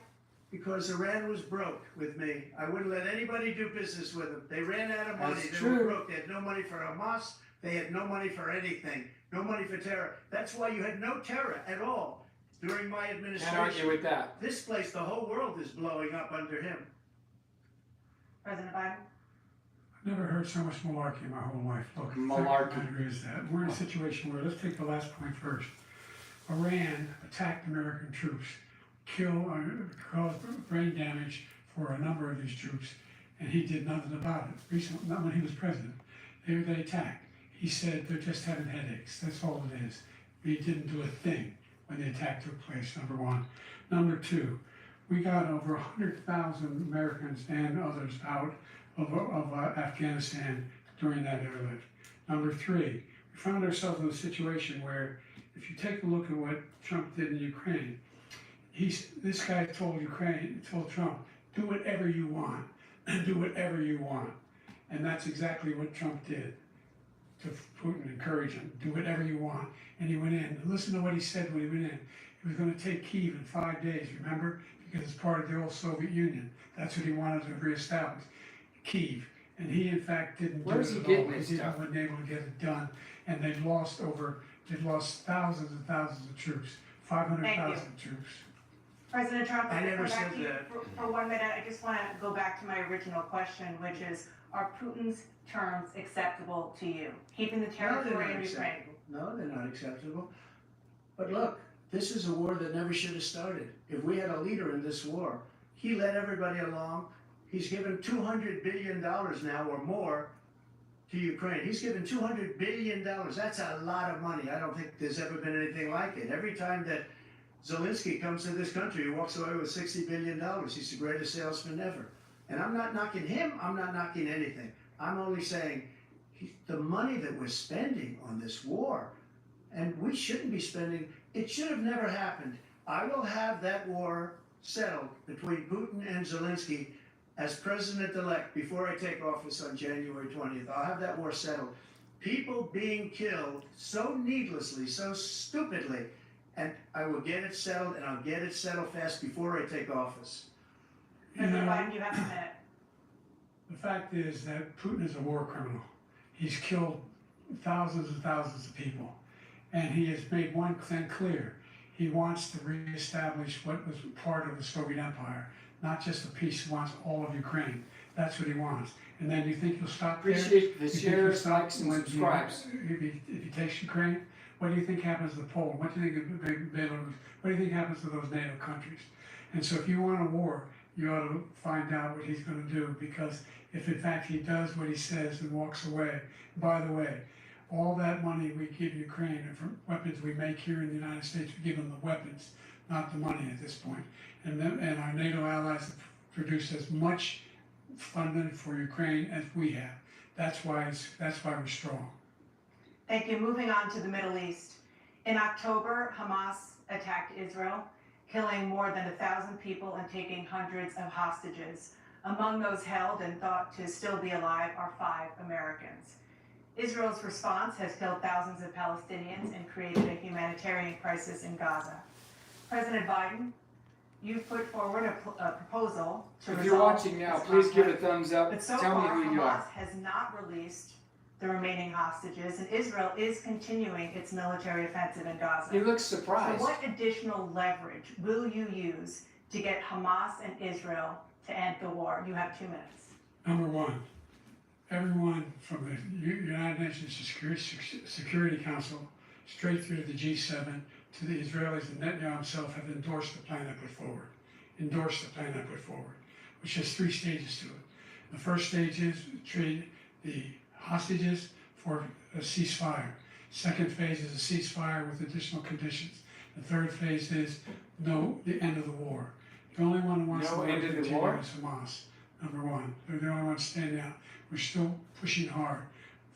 [SPEAKER 5] Because Iran was broke with me. I wouldn't let anybody do business with them. They ran out of money.
[SPEAKER 3] That's
[SPEAKER 5] They were
[SPEAKER 3] true.
[SPEAKER 5] broke. They had no money for Hamas. They had no money for anything. No money for terror. That's why you had no terror at all during my
[SPEAKER 3] Can't argue
[SPEAKER 5] administration.
[SPEAKER 3] with that.
[SPEAKER 5] This place, the whole world is blowing up under him.
[SPEAKER 2] President Biden?
[SPEAKER 4] I've never heard so much malarkey in my whole life. Look, the
[SPEAKER 3] Malarkey.
[SPEAKER 4] fact of the matter is that we're in a situation where, let's take the last point first. Iran attacked American troops, caused brain damage for a number of these troops, and he did nothing about it. Recently, not when he was president. They attacked. He said they're just having headaches. That's all it is. He didn't do a thing when the attack took place, number one. Number two, we got over 100,000 Americans and others out of Afghanistan during that airlift. Number three, we found ourselves in a situation where, if you take a look at what Trump did in Ukraine, this guy told Trump, do whatever you want, do whatever you want. And that's exactly what Trump did to Putin, encourage him, do whatever you want. And he went in. Listen to what he said when he went in. He was going to take Kyiv in 5 days, remember? Because it's part of the old Soviet Union. That's what he wanted to reestablish, Kyiv. And he, in fact, didn't
[SPEAKER 3] Where's
[SPEAKER 4] do
[SPEAKER 3] he
[SPEAKER 4] it at
[SPEAKER 3] getting
[SPEAKER 4] all.
[SPEAKER 3] this
[SPEAKER 4] He
[SPEAKER 3] stuff?
[SPEAKER 4] wasn't able to get it done. And they've lost thousands and thousands of troops, 500,000 troops.
[SPEAKER 2] President Trump,
[SPEAKER 5] I
[SPEAKER 2] I'm
[SPEAKER 5] never
[SPEAKER 2] gonna come back
[SPEAKER 5] said
[SPEAKER 2] to you
[SPEAKER 5] that.
[SPEAKER 2] for 1 minute. I just want to go back to my original question, which is, are Putin's terms acceptable to you? Keeping the
[SPEAKER 5] No, they're
[SPEAKER 2] territory
[SPEAKER 5] not
[SPEAKER 2] in Ukraine?
[SPEAKER 5] acceptable. No, they're not acceptable. But look, this is a war that never should have started. If we had a leader in this war, he led everybody along. He's given $200 billion now or more to Ukraine. He's given $200 billion. That's a lot of money. I don't think there's ever been anything like it. Every time that Zelensky comes to this country, he walks away with $60 billion. He's the greatest salesman ever. And I'm not knocking him. I'm not knocking anything. I'm only saying the money that we're spending on this war, and we shouldn't be spending, it should have never happened. I will have that war settled between Putin and Zelensky as president-elect before I take office on January 20th. I'll have that war settled. People being killed so needlessly, so stupidly, and I will get it settled, and I'll get it settled fast before I take office.
[SPEAKER 2] President Biden, you have a minute.
[SPEAKER 4] The fact is that Putin is a war criminal. He's killed thousands and thousands of people. And he has made one thing clear. He wants to reestablish what was part of the Soviet Empire, not just a piece. He wants all of Ukraine. That's what he wants. And then you think he'll stop there?
[SPEAKER 3] Appreciate the
[SPEAKER 4] You think he'll
[SPEAKER 3] shares,
[SPEAKER 4] stop
[SPEAKER 3] likes, and
[SPEAKER 4] when he-
[SPEAKER 3] subscribes.
[SPEAKER 4] If he takes Ukraine, what do you think happens to Poland? What do you think of Belarus? What do you think happens to those NATO countries? And so if you want a war, you ought to find out what he's going to do, because if in fact he does what he says and walks away, by the way, all that money we give Ukraine and from weapons we make here in the United States, we give them the weapons, not the money at this point. And our NATO allies have produced as much funding for Ukraine as we have. That's why we're strong.
[SPEAKER 2] Thank you. Moving on to the Middle East. In October, Hamas attacked Israel, killing more than 1,000 people and taking hundreds of hostages. Among those held and thought to still be alive are 5 Americans. Israel's response has killed thousands of Palestinians and created a humanitarian crisis in Gaza. President Biden, you've put forward a proposal to
[SPEAKER 3] If
[SPEAKER 2] resolve
[SPEAKER 3] you're watching now,
[SPEAKER 2] this
[SPEAKER 3] please give a
[SPEAKER 2] conflict.
[SPEAKER 3] thumbs up.
[SPEAKER 2] But so
[SPEAKER 3] Tell me
[SPEAKER 2] far,
[SPEAKER 3] who you
[SPEAKER 2] Hamas
[SPEAKER 3] are.
[SPEAKER 2] has not released the remaining hostages, and Israel is continuing its military offensive in Gaza.
[SPEAKER 3] He looks
[SPEAKER 2] So
[SPEAKER 3] surprised.
[SPEAKER 2] what additional leverage will you use to get Hamas and Israel to end the war? You have 2 minutes.
[SPEAKER 4] Number one, everyone from the United Nations Security Council straight through to the G7 to the Israelis and Netanyahu himself have endorsed the plan I put forward. Which has 3 stages to it. The first stage is trade the hostages for a ceasefire. Second phase is a ceasefire with additional conditions. The third phase is the end of the war. The only one who wants
[SPEAKER 3] No
[SPEAKER 4] the war
[SPEAKER 3] end
[SPEAKER 4] to
[SPEAKER 3] of the
[SPEAKER 4] continue
[SPEAKER 3] war?
[SPEAKER 4] is Hamas. Number one, they're the only ones standing out. We're still pushing hard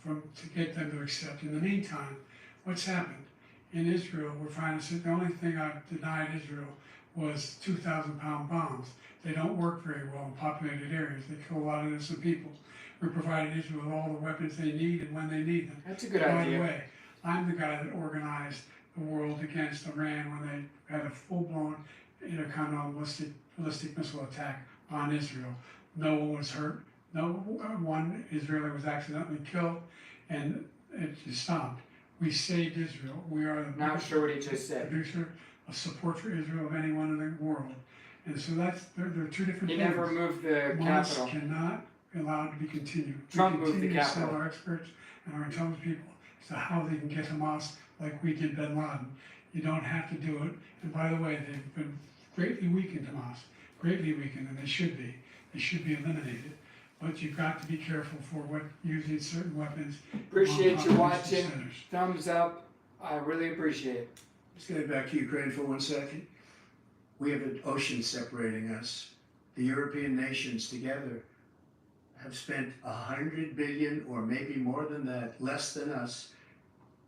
[SPEAKER 4] to get them to accept. In the meantime, what's happened? In Israel, we're finding the only thing I've denied Israel was 2,000-pound bombs. They don't work very well in populated areas. They kill a lot of innocent people. We're providing Israel with all the weapons they need and when they need them.
[SPEAKER 3] That's a good
[SPEAKER 4] By
[SPEAKER 3] idea.
[SPEAKER 4] the way, I'm the guy that organized the world against Iran when they had a full-blown intercontinental ballistic missile attack on Israel. No one was hurt. No one Israeli was accidentally killed, and it just stopped. We saved Israel. We are the
[SPEAKER 3] Not
[SPEAKER 4] biggest
[SPEAKER 3] sure what he just said.
[SPEAKER 4] producer of support for Israel of anyone in the world. And so there are 2 different
[SPEAKER 3] He
[SPEAKER 4] things.
[SPEAKER 3] never moved the
[SPEAKER 4] Hamas
[SPEAKER 3] capital.
[SPEAKER 4] cannot be allowed to be continued.
[SPEAKER 3] Trump
[SPEAKER 4] We
[SPEAKER 3] moved the
[SPEAKER 4] continue to sell
[SPEAKER 3] capital.
[SPEAKER 4] our experts and our intelligence people as to how they can get Hamas like we did bin Laden. You don't have to do it. And by the way, they've been greatly weakened, Hamas, greatly weakened, and they should be. They should be eliminated. But you've got to be careful for using certain weapons.
[SPEAKER 3] Appreciate
[SPEAKER 4] on
[SPEAKER 3] you
[SPEAKER 4] population
[SPEAKER 3] watching.
[SPEAKER 4] centers.
[SPEAKER 3] Thumbs up. I really appreciate it.
[SPEAKER 5] Let's get back to Ukraine for 1 second. We have an ocean separating us. The European nations together have spent 100 billion, or maybe more than that, less than us.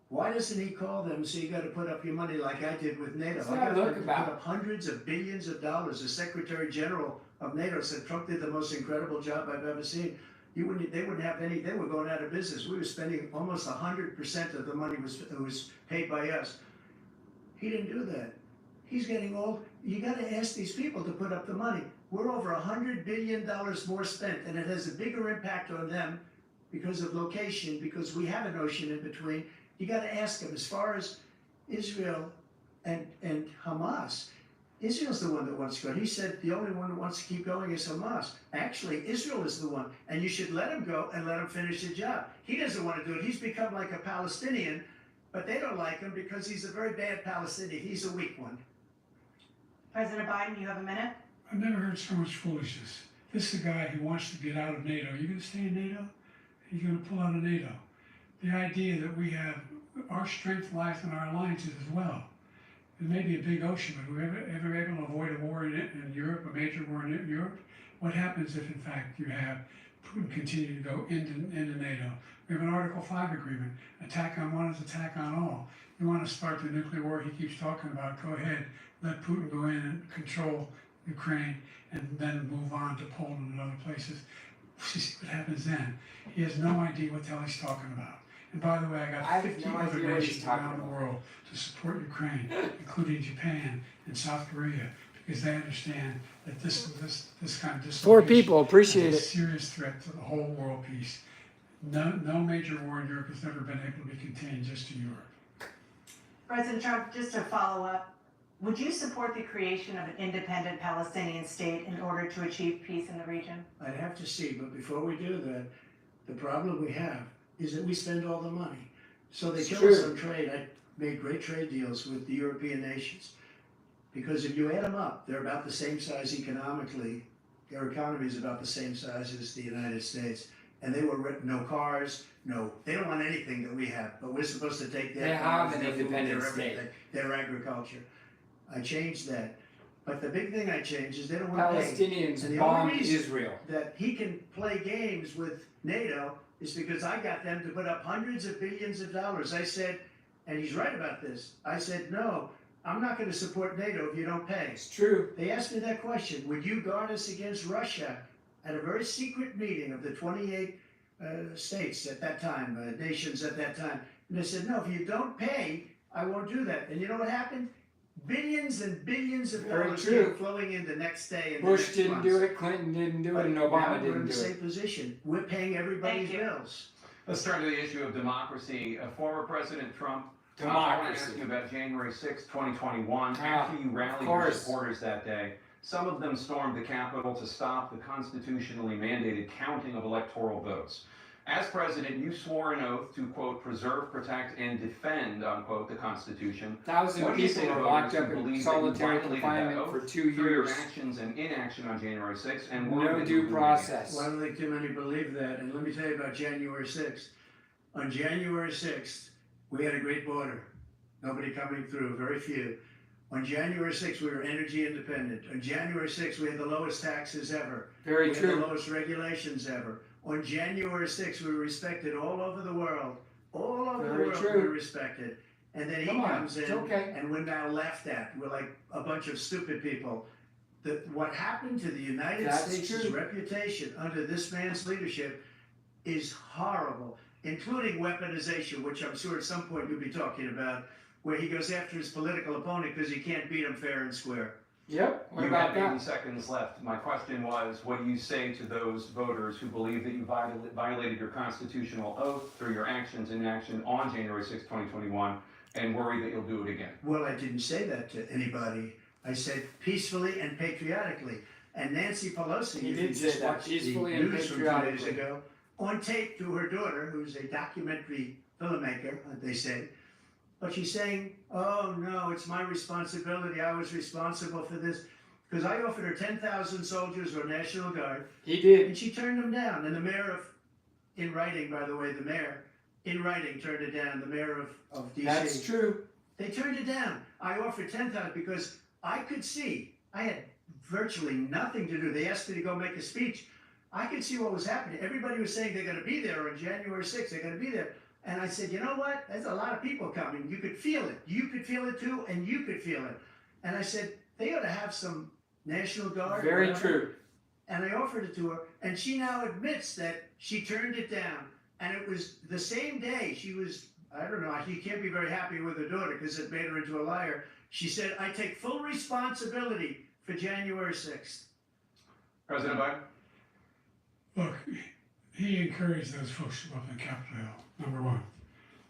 [SPEAKER 5] Why doesn't he call them and say, you got to put up your money like I did with NATO?
[SPEAKER 3] What's
[SPEAKER 5] I
[SPEAKER 3] that
[SPEAKER 5] got
[SPEAKER 3] look
[SPEAKER 5] to
[SPEAKER 3] about?
[SPEAKER 5] put up hundreds of billions of dollars. The Secretary General of NATO said Trump did the most incredible job I've ever seen. They wouldn't have any. They were going out of business. We were spending almost 100% of the money was paid by us. He didn't do that. He's getting old. You got to ask these people to put up the money. We're over $100 billion more spent, and it has a bigger impact on them because of location, because we have an ocean in between. You got to ask them. As far as Israel and Hamas, Israel's the one that wants to go. He said the only one that wants to keep going is Hamas. Actually, Israel is the one, and you should let him go and let him finish the job. He doesn't want to do it. He's become like a Palestinian, but they don't like him because he's a very bad Palestinian. He's a weak one.
[SPEAKER 2] President Biden, you have a minute.
[SPEAKER 4] I've never heard so much foolishness. This is a guy who wants to get out of NATO. Are you going to stay in NATO? Are you going to pull out of NATO? The idea that we have, our strength lies in our alliances as well. It may be a big ocean, but we're ever able to avoid a war in Europe, a major war in Europe? What happens if, in fact, you have Putin continue to go into NATO? We have an Article 5 agreement. Attack on one is attack on all. You want to start the nuclear war he keeps talking about, go ahead. Let Putin go in and control Ukraine and then move on to Poland and other places. See what happens then. He has no idea what the hell he's talking about. And by the way, I got
[SPEAKER 3] I have
[SPEAKER 4] 50
[SPEAKER 3] no
[SPEAKER 4] other
[SPEAKER 3] idea what he's
[SPEAKER 4] nations
[SPEAKER 3] talking
[SPEAKER 4] around the
[SPEAKER 3] about.
[SPEAKER 4] world to support Ukraine, including Japan and South Korea, because they understand that this kind of dislocation
[SPEAKER 6] 4 people, appreciate
[SPEAKER 4] is a
[SPEAKER 6] it.
[SPEAKER 4] serious threat to the whole world peace. No major war in Europe has ever been able to be contained just to Europe.
[SPEAKER 2] President Trump, just to follow up, would you support the creation of an independent Palestinian state in order to achieve peace in the region?
[SPEAKER 5] I'd have to see, but before we do that, the problem we have is that we spend all the money. So they
[SPEAKER 3] It's
[SPEAKER 5] kill us
[SPEAKER 3] true.
[SPEAKER 5] on trade. I made great trade deals with the European nations. Because if you add them up, they're about the same size economically. Their economy is about the same size as the United States. And they were no cars, they don't want anything that we have, but we're supposed to take their
[SPEAKER 3] They
[SPEAKER 5] cars,
[SPEAKER 3] have an
[SPEAKER 5] their food,
[SPEAKER 3] independent
[SPEAKER 5] their
[SPEAKER 3] state.
[SPEAKER 5] everything, their agriculture. I changed that. But the big thing I changed is they don't want to pay.
[SPEAKER 3] Palestinians
[SPEAKER 5] And the
[SPEAKER 3] bombed
[SPEAKER 5] only reason
[SPEAKER 3] Israel.
[SPEAKER 5] that he can play games with NATO is because I got them to put up hundreds of billions of dollars. I said, and he's right about this, I said, no, I'm not going to support NATO if you don't pay.
[SPEAKER 3] It's true.
[SPEAKER 5] They asked me that question, would you guard us against Russia at a very secret meeting of the 28 states at that time, nations at that time. And they said, no, if you don't pay, I won't do that. And you know what happened? Billions and billions of
[SPEAKER 3] Very
[SPEAKER 5] dollars
[SPEAKER 3] true.
[SPEAKER 5] came flowing in the next day and
[SPEAKER 3] Bush
[SPEAKER 5] the next
[SPEAKER 3] didn't
[SPEAKER 5] months.
[SPEAKER 3] do it, Clinton didn't do it, and
[SPEAKER 5] Now
[SPEAKER 3] Obama
[SPEAKER 5] we're in
[SPEAKER 3] didn't
[SPEAKER 5] the
[SPEAKER 3] do
[SPEAKER 5] same
[SPEAKER 3] it.
[SPEAKER 5] position. We're paying everybody's
[SPEAKER 2] Thank you.
[SPEAKER 5] bills.
[SPEAKER 1] Let's turn to the issue of democracy. Former President Trump, I want to ask
[SPEAKER 3] Democracy.
[SPEAKER 1] you about January 6, 2021.
[SPEAKER 3] Ah,
[SPEAKER 1] After you rallied your
[SPEAKER 3] course.
[SPEAKER 1] supporters that day, some of them stormed the Capitol to stop the constitutionally mandated counting of electoral votes. As president, you swore an oath to, quote, preserve, protect, and defend, unquote, the Constitution.
[SPEAKER 3] 1,000
[SPEAKER 1] What do you
[SPEAKER 3] people
[SPEAKER 1] say to
[SPEAKER 3] were
[SPEAKER 1] voters
[SPEAKER 3] locked
[SPEAKER 1] who
[SPEAKER 3] up in
[SPEAKER 1] believe that you
[SPEAKER 3] solitary
[SPEAKER 1] violated that
[SPEAKER 3] confinement
[SPEAKER 1] oath
[SPEAKER 3] for 2
[SPEAKER 1] through your
[SPEAKER 3] years.
[SPEAKER 1] actions and inaction on January 6th, and worry
[SPEAKER 3] No
[SPEAKER 1] that
[SPEAKER 3] due
[SPEAKER 1] you'll do it again?
[SPEAKER 3] process.
[SPEAKER 5] Why don't think too many believe that? And let me tell you about January 6th. On January 6th, we had a great border. Nobody coming through, very few. On January 6th, we were energy independent. On January 6th, we had the lowest taxes ever.
[SPEAKER 3] Very
[SPEAKER 5] We had the
[SPEAKER 3] true.
[SPEAKER 5] lowest regulations ever. On January 6th, we were respected all over the world. All over the
[SPEAKER 3] Very
[SPEAKER 5] world,
[SPEAKER 3] true.
[SPEAKER 5] we were respected. And then he
[SPEAKER 3] Come on,
[SPEAKER 5] comes
[SPEAKER 3] it's
[SPEAKER 5] in,
[SPEAKER 3] okay.
[SPEAKER 5] and we're now laughed at. We're like a bunch of stupid people. What happened to the United
[SPEAKER 3] That's
[SPEAKER 5] States'
[SPEAKER 3] true.
[SPEAKER 5] reputation under this man's leadership is horrible, including weaponization, which I'm sure at some point you'll be talking about, where he goes after his political opponent because he can't beat him fair and square.
[SPEAKER 3] Yep. What
[SPEAKER 1] You
[SPEAKER 3] about
[SPEAKER 1] have 80
[SPEAKER 3] that?
[SPEAKER 1] seconds left. My question was, what do you say to those voters who believe that you violated your constitutional oath through your actions and inaction on January 6, 2021, and worry that you'll do it again?
[SPEAKER 5] Well, I didn't say that to anybody. I said peacefully and patriotically. And Nancy Pelosi,
[SPEAKER 3] He
[SPEAKER 5] if
[SPEAKER 3] did
[SPEAKER 5] you
[SPEAKER 3] say
[SPEAKER 5] just
[SPEAKER 3] that,
[SPEAKER 5] watched
[SPEAKER 3] peacefully
[SPEAKER 5] the
[SPEAKER 3] and
[SPEAKER 5] news from 2 days
[SPEAKER 3] patriotically.
[SPEAKER 5] ago, on tape to her daughter, who's a documentary filmmaker, they say, but she's saying, oh no, it's my responsibility. I was responsible for this. Because I offered her 10,000 soldiers or National Guard,
[SPEAKER 3] He did.
[SPEAKER 5] and she turned them down. And the mayor of, in writing, by the way, the mayor, in writing, turned it down. The mayor of D.C.
[SPEAKER 3] That's true.
[SPEAKER 5] They turned it down. I offered 10,000 because I could see, I had virtually nothing to do. They asked me to go make a speech. I could see what was happening. Everybody was saying they're going to be there on January 6th. They're going to be there. And I said, you know what? There's a lot of people coming. You could feel it. You could feel it too, and you could feel it. And I said, they ought to have some National Guard.
[SPEAKER 3] Very
[SPEAKER 5] whatever.
[SPEAKER 3] true.
[SPEAKER 5] And I offered it to her, and she now admits that she turned it down. And it was the same day she was, I don't know, she can't be very happy with her daughter because it made her into a liar. She said, I take full responsibility for January 6th.
[SPEAKER 1] President Biden?
[SPEAKER 4] Look, he encouraged those folks to go up in Capitol Hill, number one.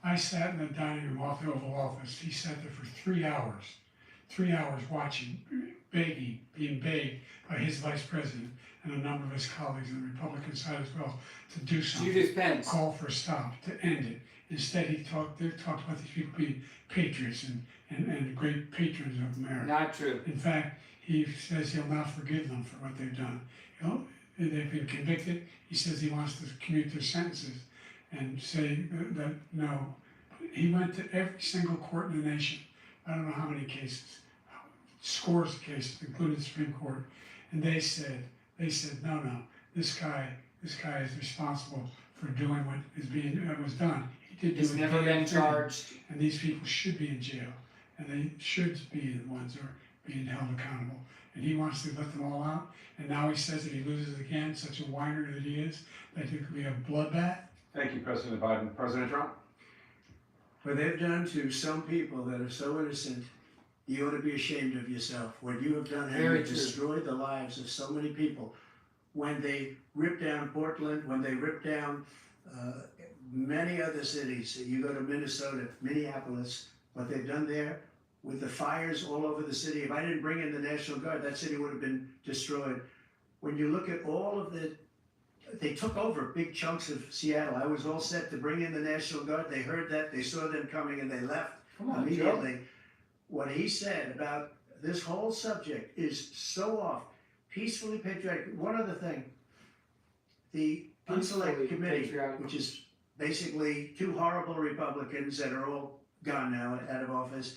[SPEAKER 4] I sat in the dining room off the Oval Office. He sat there for 3 hours watching, begging, being begged by his vice president and a number of his colleagues on the Republican side as well to do something.
[SPEAKER 3] Judas Pence.
[SPEAKER 4] Call for a stop, to end it. Instead, they talked about these people being patriots and great patrons of America.
[SPEAKER 3] Not true.
[SPEAKER 4] In fact, he says he'll not forgive them for what they've done. They've been convicted. He says he wants to commute their sentences and say that no. He went to every single court in the nation. I don't know how many cases, scores of cases, including the Supreme Court, and they said no, this guy is responsible for doing what was done. He did do
[SPEAKER 3] He's
[SPEAKER 4] it
[SPEAKER 3] never
[SPEAKER 4] day
[SPEAKER 3] been
[SPEAKER 4] after day.
[SPEAKER 3] charged.
[SPEAKER 4] And these people should be in jail, and they should be the ones that are being held accountable. And he wants to let them all out. And now he says if he loses again, such a whiner that he is, that there could be a bloodbath.
[SPEAKER 1] Thank you, President Biden. President Trump?
[SPEAKER 5] What they've done to some people that are so innocent, you ought to be ashamed of yourself. What you have done,
[SPEAKER 3] Very
[SPEAKER 5] Henry,
[SPEAKER 3] true.
[SPEAKER 5] destroyed the lives of so many people. When they ripped down Portland, when they ripped down many other cities, you go to Minnesota, Minneapolis, what they've done there with the fires all over the city. If I didn't bring in the National Guard, that city would have been destroyed. When you look at all of they took over big chunks of Seattle. I was all set to bring in the National Guard. They heard that, they saw them coming, and they left
[SPEAKER 3] Come on, Joe.
[SPEAKER 5] immediately. What he said about this whole subject is so off. Peacefully patriotic. One other thing, the Unselect
[SPEAKER 3] Peacefully
[SPEAKER 5] Committee,
[SPEAKER 3] patriotic.
[SPEAKER 5] which is basically two horrible Republicans that are all gone now, out of office,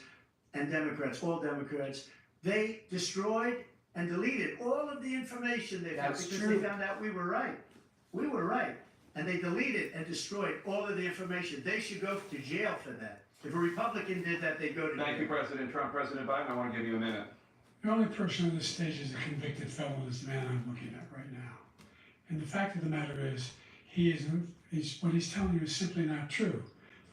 [SPEAKER 5] and Democrats, all Democrats, they destroyed and deleted all of the information they found
[SPEAKER 3] That's
[SPEAKER 5] because
[SPEAKER 3] true.
[SPEAKER 5] they found out we were right. We were right. And they deleted and destroyed all of the information. They should go to jail for that. If a Republican did that, they'd go to jail.
[SPEAKER 1] Thank you, President Trump. President Biden, I want to give you a minute.
[SPEAKER 4] The only person on this stage is a convicted felon is the man I'm looking at right now. And the fact of the matter is, what he's telling you is simply not true.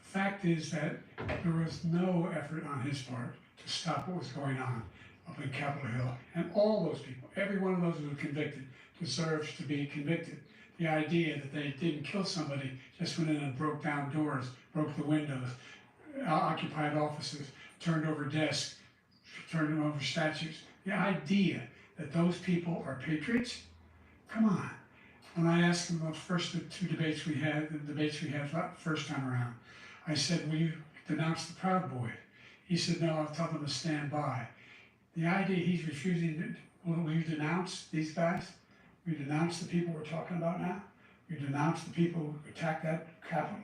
[SPEAKER 4] The fact is that there was no effort on his part to stop what was going on up in Capitol Hill. And all those people, every one of those who were convicted, deserves to be convicted. The idea that they didn't kill somebody, just went in and broke down doors, broke the windows, occupied offices, turned over desks, turned over statues. The idea that those people are patriots, come on. When I asked him the first two debates we had, the first time around, I said, will you denounce the Proud Boys? He said, no, I'll tell them to stand by. The idea he's refusing, will you denounce these guys? Will you denounce the people we're talking about now? Will you denounce the people who attacked that Capitol?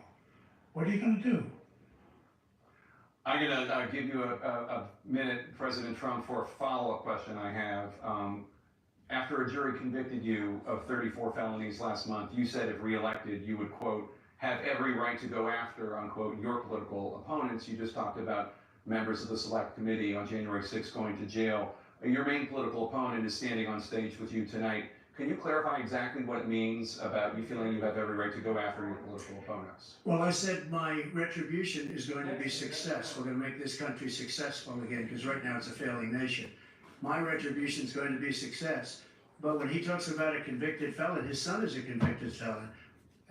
[SPEAKER 4] What are you gonna do?
[SPEAKER 1] I'm going to give you a minute, President Trump, for a follow-up question I have. After a jury convicted you of 34 felonies last month, you said if reelected, you would, quote, have every right to go after, unquote, your political opponents. You just talked about members of the Select Committee on January 6th going to jail. Your main political opponent is standing on stage with you tonight. Can you clarify exactly what it means about you feeling you have every right to go after your political opponents?
[SPEAKER 5] Well, I said my retribution is going to be success. We're going to make this country successful again, because right now it's a failing nation. My retribution is going to be success. But when he talks about a convicted felon, his son is a convicted felon.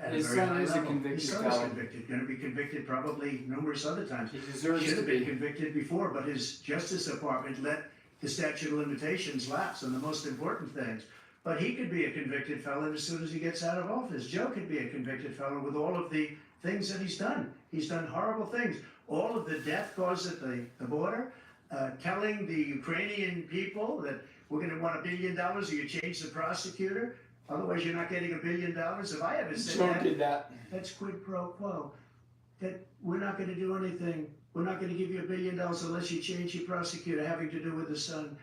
[SPEAKER 5] At
[SPEAKER 3] His
[SPEAKER 5] a very
[SPEAKER 3] son
[SPEAKER 5] high
[SPEAKER 3] is a
[SPEAKER 5] level.
[SPEAKER 3] convicted
[SPEAKER 5] His son
[SPEAKER 3] felon.
[SPEAKER 5] is convicted, going to be convicted probably numerous other times.
[SPEAKER 3] He deserves
[SPEAKER 5] Should
[SPEAKER 3] to
[SPEAKER 5] have been
[SPEAKER 3] be.
[SPEAKER 5] convicted before, but his Justice Department let the statute of limitations lapse on the most important things. But he could be a convicted felon as soon as he gets out of office. Joe could be a convicted felon with all of the things that he's done. He's done horrible things. All of the death caused at the border, telling the Ukrainian people that we're going to want $1 billion or you change the prosecutor. Otherwise, you're not getting $1 billion. If I ever said
[SPEAKER 3] Joe
[SPEAKER 5] that,
[SPEAKER 3] did that.
[SPEAKER 5] that's quid pro quo. That we're not going to do anything. We're not going to give you $1 billion unless you change your prosecutor having to do with the son.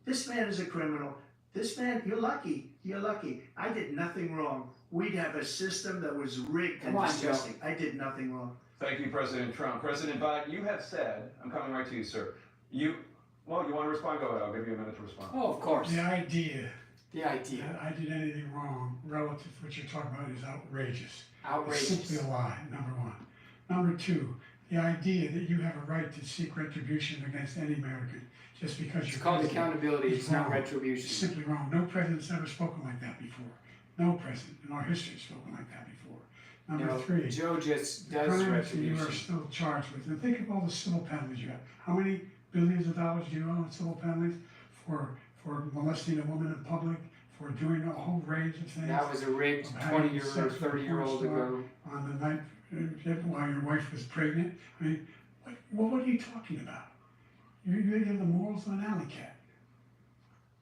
[SPEAKER 5] This man is a criminal. This man, you're lucky. You're lucky. I did nothing wrong. We'd have a system that was rigged and
[SPEAKER 3] Come on,
[SPEAKER 5] disgusting. I did nothing wrong.
[SPEAKER 1] Thank you, President Trump. President Biden, you have said, I'm coming right to you, sir. You want to respond? Go ahead. I'll give you a minute to respond.
[SPEAKER 3] Oh, of course.
[SPEAKER 4] The idea
[SPEAKER 3] The idea.
[SPEAKER 4] that I did anything wrong relative to what you're talking about is outrageous. It's
[SPEAKER 3] Outrageous.
[SPEAKER 4] simply a lie, number one. Number two, the idea that you have a right to seek retribution against any American just because
[SPEAKER 3] It's
[SPEAKER 4] you're
[SPEAKER 3] called
[SPEAKER 4] president
[SPEAKER 3] accountability.
[SPEAKER 4] is
[SPEAKER 3] It's not
[SPEAKER 4] wrong. It's
[SPEAKER 3] retribution.
[SPEAKER 4] simply wrong. No president's ever spoken like that before. No president in our history has spoken like that before.
[SPEAKER 3] You
[SPEAKER 4] Number
[SPEAKER 3] know,
[SPEAKER 4] three,
[SPEAKER 3] Joe just
[SPEAKER 4] the
[SPEAKER 3] does
[SPEAKER 4] crimes that you are
[SPEAKER 3] retribution.
[SPEAKER 4] still charged with. And think of all the civil penalties you have. How many billions of dollars do you owe in civil penalties for molesting a woman in public, for doing a whole range of things?
[SPEAKER 3] That was a rigged
[SPEAKER 4] Of having
[SPEAKER 3] 20-year or
[SPEAKER 4] sex with a
[SPEAKER 3] 30-year-old
[SPEAKER 4] porn star.
[SPEAKER 3] ago.
[SPEAKER 4] On the night while your wife was pregnant. I mean, what are you talking about? You're the morals of an alley cat.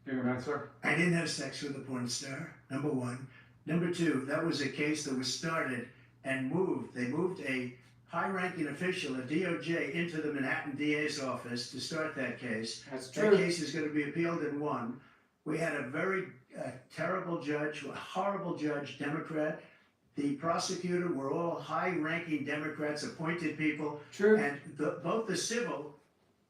[SPEAKER 1] Give me a minute, sir.
[SPEAKER 5] I didn't have sex with a porn star, number one. Number two, that was a case that was started and moved. They moved a high-ranking official at DOJ into the Manhattan DA's office to start that case.
[SPEAKER 3] That's
[SPEAKER 5] That
[SPEAKER 3] true.
[SPEAKER 5] case is going to be appealed and won. We had a very terrible judge, a horrible judge, Democrat. The prosecutor were all high-ranking Democrats, appointed people,
[SPEAKER 3] True.
[SPEAKER 5] and both the civil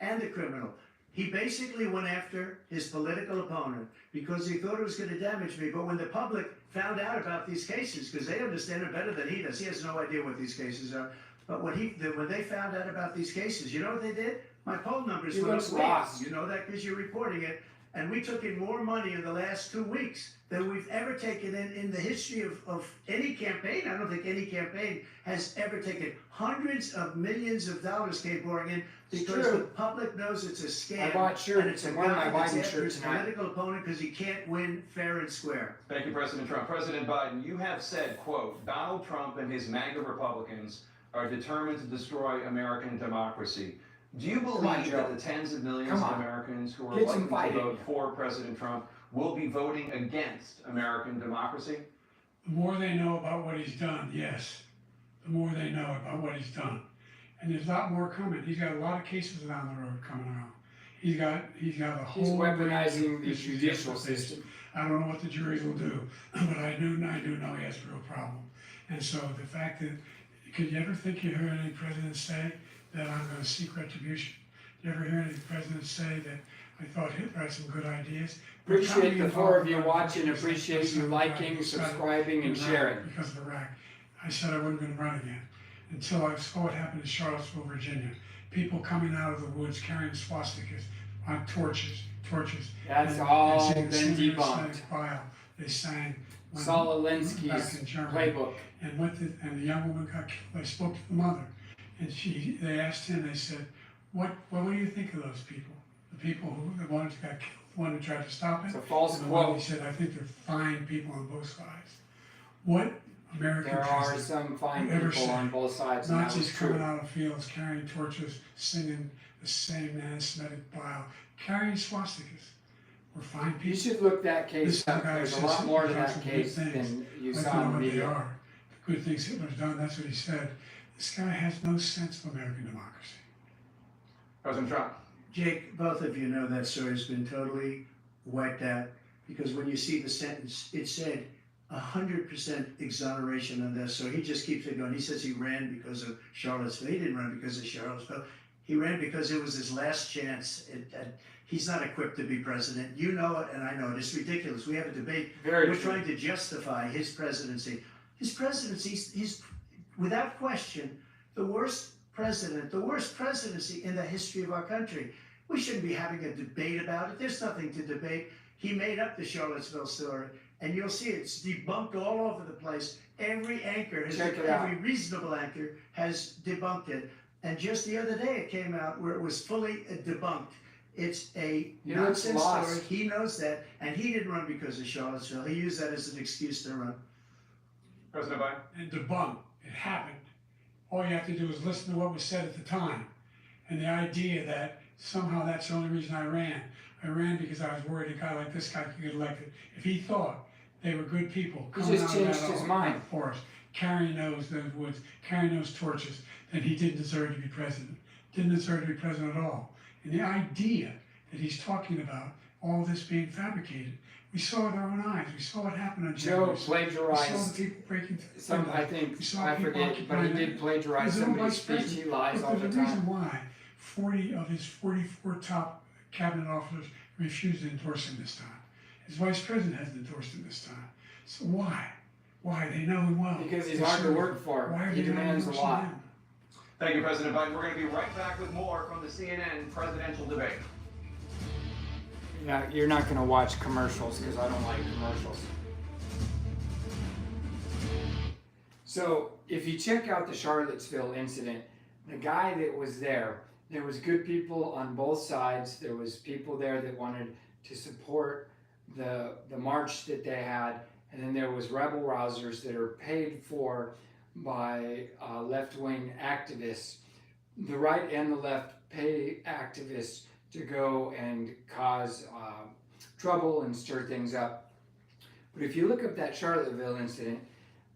[SPEAKER 5] and the criminal. He basically went after his political opponent because he thought it was going to damage me. But when the public found out about these cases, because they understand it better than he does, he has no idea what these cases are. But when they found out about these cases, you know what they did? My poll numbers
[SPEAKER 3] He
[SPEAKER 5] went
[SPEAKER 3] looks
[SPEAKER 5] up.
[SPEAKER 3] lost.
[SPEAKER 5] You know that because you're reporting it. And we took in more money in the last 2 weeks than we've ever taken in the history of any campaign. I don't think any campaign has ever taken. Hundreds of millions of dollars came pouring in because the public knows it's a scam.
[SPEAKER 3] I bought shirts
[SPEAKER 5] and it's a
[SPEAKER 3] and one of my
[SPEAKER 5] guy that's
[SPEAKER 3] Biden
[SPEAKER 5] after his
[SPEAKER 3] shirts tonight.
[SPEAKER 5] political opponent because he can't win fair and square.
[SPEAKER 1] Thank you, President Trump. President Biden, you have said, quote, Donald Trump and his MAGA Republicans are determined to destroy American democracy. Do you believe
[SPEAKER 3] Joe.
[SPEAKER 1] that the tens of millions
[SPEAKER 3] Come
[SPEAKER 1] of
[SPEAKER 3] on.
[SPEAKER 1] Americans who are
[SPEAKER 3] Get some
[SPEAKER 1] likely to
[SPEAKER 3] fighting.
[SPEAKER 1] vote for President Trump will be voting against American democracy?
[SPEAKER 4] The more they know about what he's done, yes. The more they know about what he's done. And there's a lot more coming. He's got a lot of cases down the road coming out. He's got a whole
[SPEAKER 3] He's
[SPEAKER 4] range of
[SPEAKER 3] weaponizing the
[SPEAKER 4] issues
[SPEAKER 3] judicial
[SPEAKER 4] that they-
[SPEAKER 3] system.
[SPEAKER 4] I don't know what the juries will do, but I do know he has a real problem. And so the fact that, could you ever think you heard any president say that I'm going to seek retribution? You ever hear any president say that I thought Hitler had some good ideas?
[SPEAKER 3] Appreciate the four of you
[SPEAKER 4] Coming
[SPEAKER 3] watching,
[SPEAKER 4] involved
[SPEAKER 3] appreciate you liking, subscribing, and sharing.
[SPEAKER 4] because of Iraq. I said I wasn't going to run again until I saw what happened in Charlottesville, Virginia. People coming out of the woods carrying swastikas on torches.
[SPEAKER 3] That's
[SPEAKER 4] And
[SPEAKER 3] all
[SPEAKER 4] saying
[SPEAKER 3] been
[SPEAKER 4] the
[SPEAKER 3] debunked.
[SPEAKER 4] Semitic bile. They sang when-
[SPEAKER 3] Saul
[SPEAKER 4] back
[SPEAKER 3] Alinsky's
[SPEAKER 4] in Germany.
[SPEAKER 3] playbook.
[SPEAKER 4] And the young woman got killed. I spoke to the mother, and they asked him. They said, "What do you think of those people? The people the ones who got killed, the one who tried to stop it."
[SPEAKER 3] It's a false
[SPEAKER 4] and the one
[SPEAKER 3] quote.
[SPEAKER 4] he said, "I think they're fine people on both sides." What American
[SPEAKER 3] There are
[SPEAKER 4] president,
[SPEAKER 3] some fine
[SPEAKER 4] Whoever
[SPEAKER 3] people
[SPEAKER 4] said
[SPEAKER 3] on both sides, and that was
[SPEAKER 4] Nazis coming
[SPEAKER 3] true.
[SPEAKER 4] out of fields carrying torches, singing the same anti-Semitic bile, carrying swastikas, were fine
[SPEAKER 3] You
[SPEAKER 4] people?
[SPEAKER 3] should look that
[SPEAKER 4] This
[SPEAKER 3] case
[SPEAKER 4] is the
[SPEAKER 3] up.
[SPEAKER 4] guy who
[SPEAKER 3] There's a
[SPEAKER 4] says
[SPEAKER 3] lot more to
[SPEAKER 4] Hitler's
[SPEAKER 3] that
[SPEAKER 4] done some
[SPEAKER 3] case
[SPEAKER 4] good things.
[SPEAKER 3] than you
[SPEAKER 4] I'd like to
[SPEAKER 3] saw
[SPEAKER 4] know
[SPEAKER 3] in the
[SPEAKER 4] what they
[SPEAKER 3] media.
[SPEAKER 4] are. The good things Hitler's done, that's what he said. This guy has no sense of American democracy.
[SPEAKER 1] President Trump.
[SPEAKER 5] Jake, both of you know that story has been totally wiped out because when you see the sentence, it said 100% exoneration on this. So he just keeps it going. He says he ran because of Charlottesville. He didn't run because of Charlottesville. He ran because it was his last chance. He's not equipped to be president. You know it, and I know it. It's ridiculous. We have a debate.
[SPEAKER 3] Very
[SPEAKER 5] We're
[SPEAKER 3] true.
[SPEAKER 5] trying to justify his presidency. His presidency, he's without question the worst president, the worst presidency in the history of our country. We shouldn't be having a debate about it. There's nothing to debate. He made up the Charlottesville story, and you'll see it's debunked all over the place. Every anchor,
[SPEAKER 3] Check it out.
[SPEAKER 5] every reasonable anchor has debunked it. And just the other day it came out where it was fully debunked. It's a
[SPEAKER 3] He looks
[SPEAKER 5] nonsense
[SPEAKER 3] lost.
[SPEAKER 5] story. He knows that, and he didn't run because of Charlottesville. He used that as an excuse to run.
[SPEAKER 1] President Biden.
[SPEAKER 4] And debunk, it happened. All you have to do is listen to what was said at the time. And the idea that somehow that's the only reason I ran. I ran because I was worried a guy like this guy could get elected. If he thought they were good people
[SPEAKER 3] He
[SPEAKER 4] coming
[SPEAKER 3] just
[SPEAKER 4] out of
[SPEAKER 3] changed
[SPEAKER 4] that
[SPEAKER 3] his mind.
[SPEAKER 4] forest, carrying those woods, carrying those torches, then he didn't deserve to be president. Didn't deserve to be president at all. And the idea that he's talking about all this being fabricated, we saw with our own eyes. We saw what happened on
[SPEAKER 3] Joe
[SPEAKER 4] January 6th. We saw
[SPEAKER 3] plagiarized
[SPEAKER 4] the people breaking through.
[SPEAKER 3] some, I think,
[SPEAKER 4] We saw
[SPEAKER 3] I
[SPEAKER 4] people
[SPEAKER 3] forget, but he
[SPEAKER 4] occupying
[SPEAKER 3] did
[SPEAKER 4] it.
[SPEAKER 3] plagiarize
[SPEAKER 4] He's the
[SPEAKER 3] somebody's
[SPEAKER 4] vice
[SPEAKER 3] speech. He
[SPEAKER 4] president.
[SPEAKER 3] lies
[SPEAKER 4] But
[SPEAKER 3] all the
[SPEAKER 4] there's a reason
[SPEAKER 3] time.
[SPEAKER 4] why 40 of his 44 top cabinet officers refused to endorse him this time. His vice president hasn't endorsed him this time. So why? Why? They know him well.
[SPEAKER 3] Because he's
[SPEAKER 4] They
[SPEAKER 3] hard to
[SPEAKER 4] serve
[SPEAKER 3] work
[SPEAKER 4] him.
[SPEAKER 3] for.
[SPEAKER 4] Why are
[SPEAKER 3] He
[SPEAKER 4] they not
[SPEAKER 3] demands a
[SPEAKER 4] endorsing
[SPEAKER 3] lot.
[SPEAKER 4] him?
[SPEAKER 1] Thank you, President Biden. We're going to be right back with more from the CNN presidential debate.
[SPEAKER 3] Yeah, you're not going to watch commercials because I don't like commercials. So, if you check out the Charlottesville incident, the guy that was there was good people on both sides. There was people there that wanted to support the march that they had, and then there was rebel rousers that are paid for by left-wing activists. The right and the left pay activists to go and cause trouble and stir things up. But if you look up that Charlottesville incident,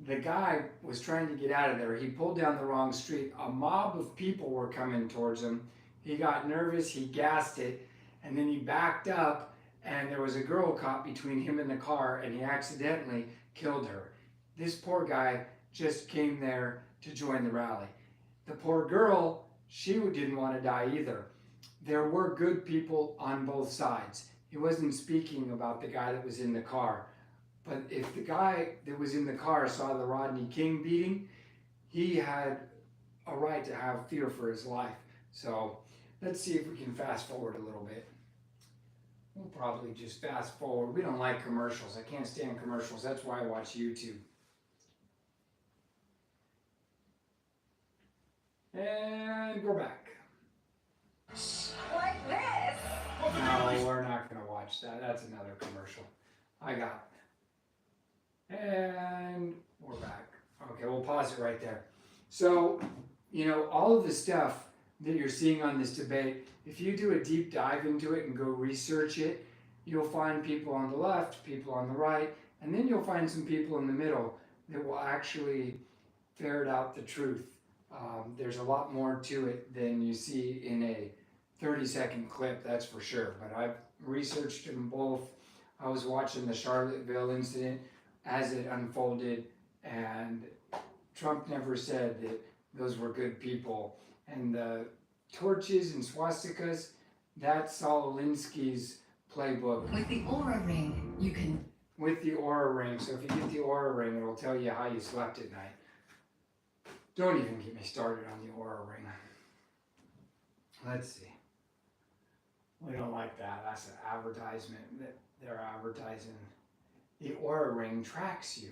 [SPEAKER 3] the guy was trying to get out of there. He pulled down the wrong street. A mob of people were coming towards him. He got nervous, he gassed it, and then he backed up, and there was a girl caught between him and the car, and he accidentally killed her. This poor guy just came there to join the rally. The poor girl, she didn't want to die either. There were good people on both sides. He wasn't speaking about the guy that was in the car. But if the guy that was in the car saw the Rodney King beating, he had a right to have fear for his life. So let's see if we can fast forward a little bit. We'll probably just fast forward. We don't like commercials. I can't stand commercials. That's why I watch YouTube. And we're back.
[SPEAKER 7] Like this.
[SPEAKER 3] No, we're not gonna watch that. That's another commercial. I got it. And we're back. Okay, we'll pause it right there. So, you know, all of the stuff that you're seeing on this debate, if you do a deep dive into it and go research it, you'll find people on the left, people on the right, and then you'll find some people in the middle that will actually ferret out the truth. There's a lot more to it than you see in a 30-second clip, that's for sure. But I've researched them both. I was watching the Charlottesville incident as it unfolded, and Trump never said that those were good people. And the torches and swastikas, that's Saul Alinsky's playbook.
[SPEAKER 7] With the Aura Ring, you can...
[SPEAKER 3] With the Aura Ring. So if you get the Aura Ring, it'll tell you how you slept at night. Don't even get me started on the Aura Ring. Let's see. We don't like that. That's an advertisement that they're advertising. The Aura Ring tracks you.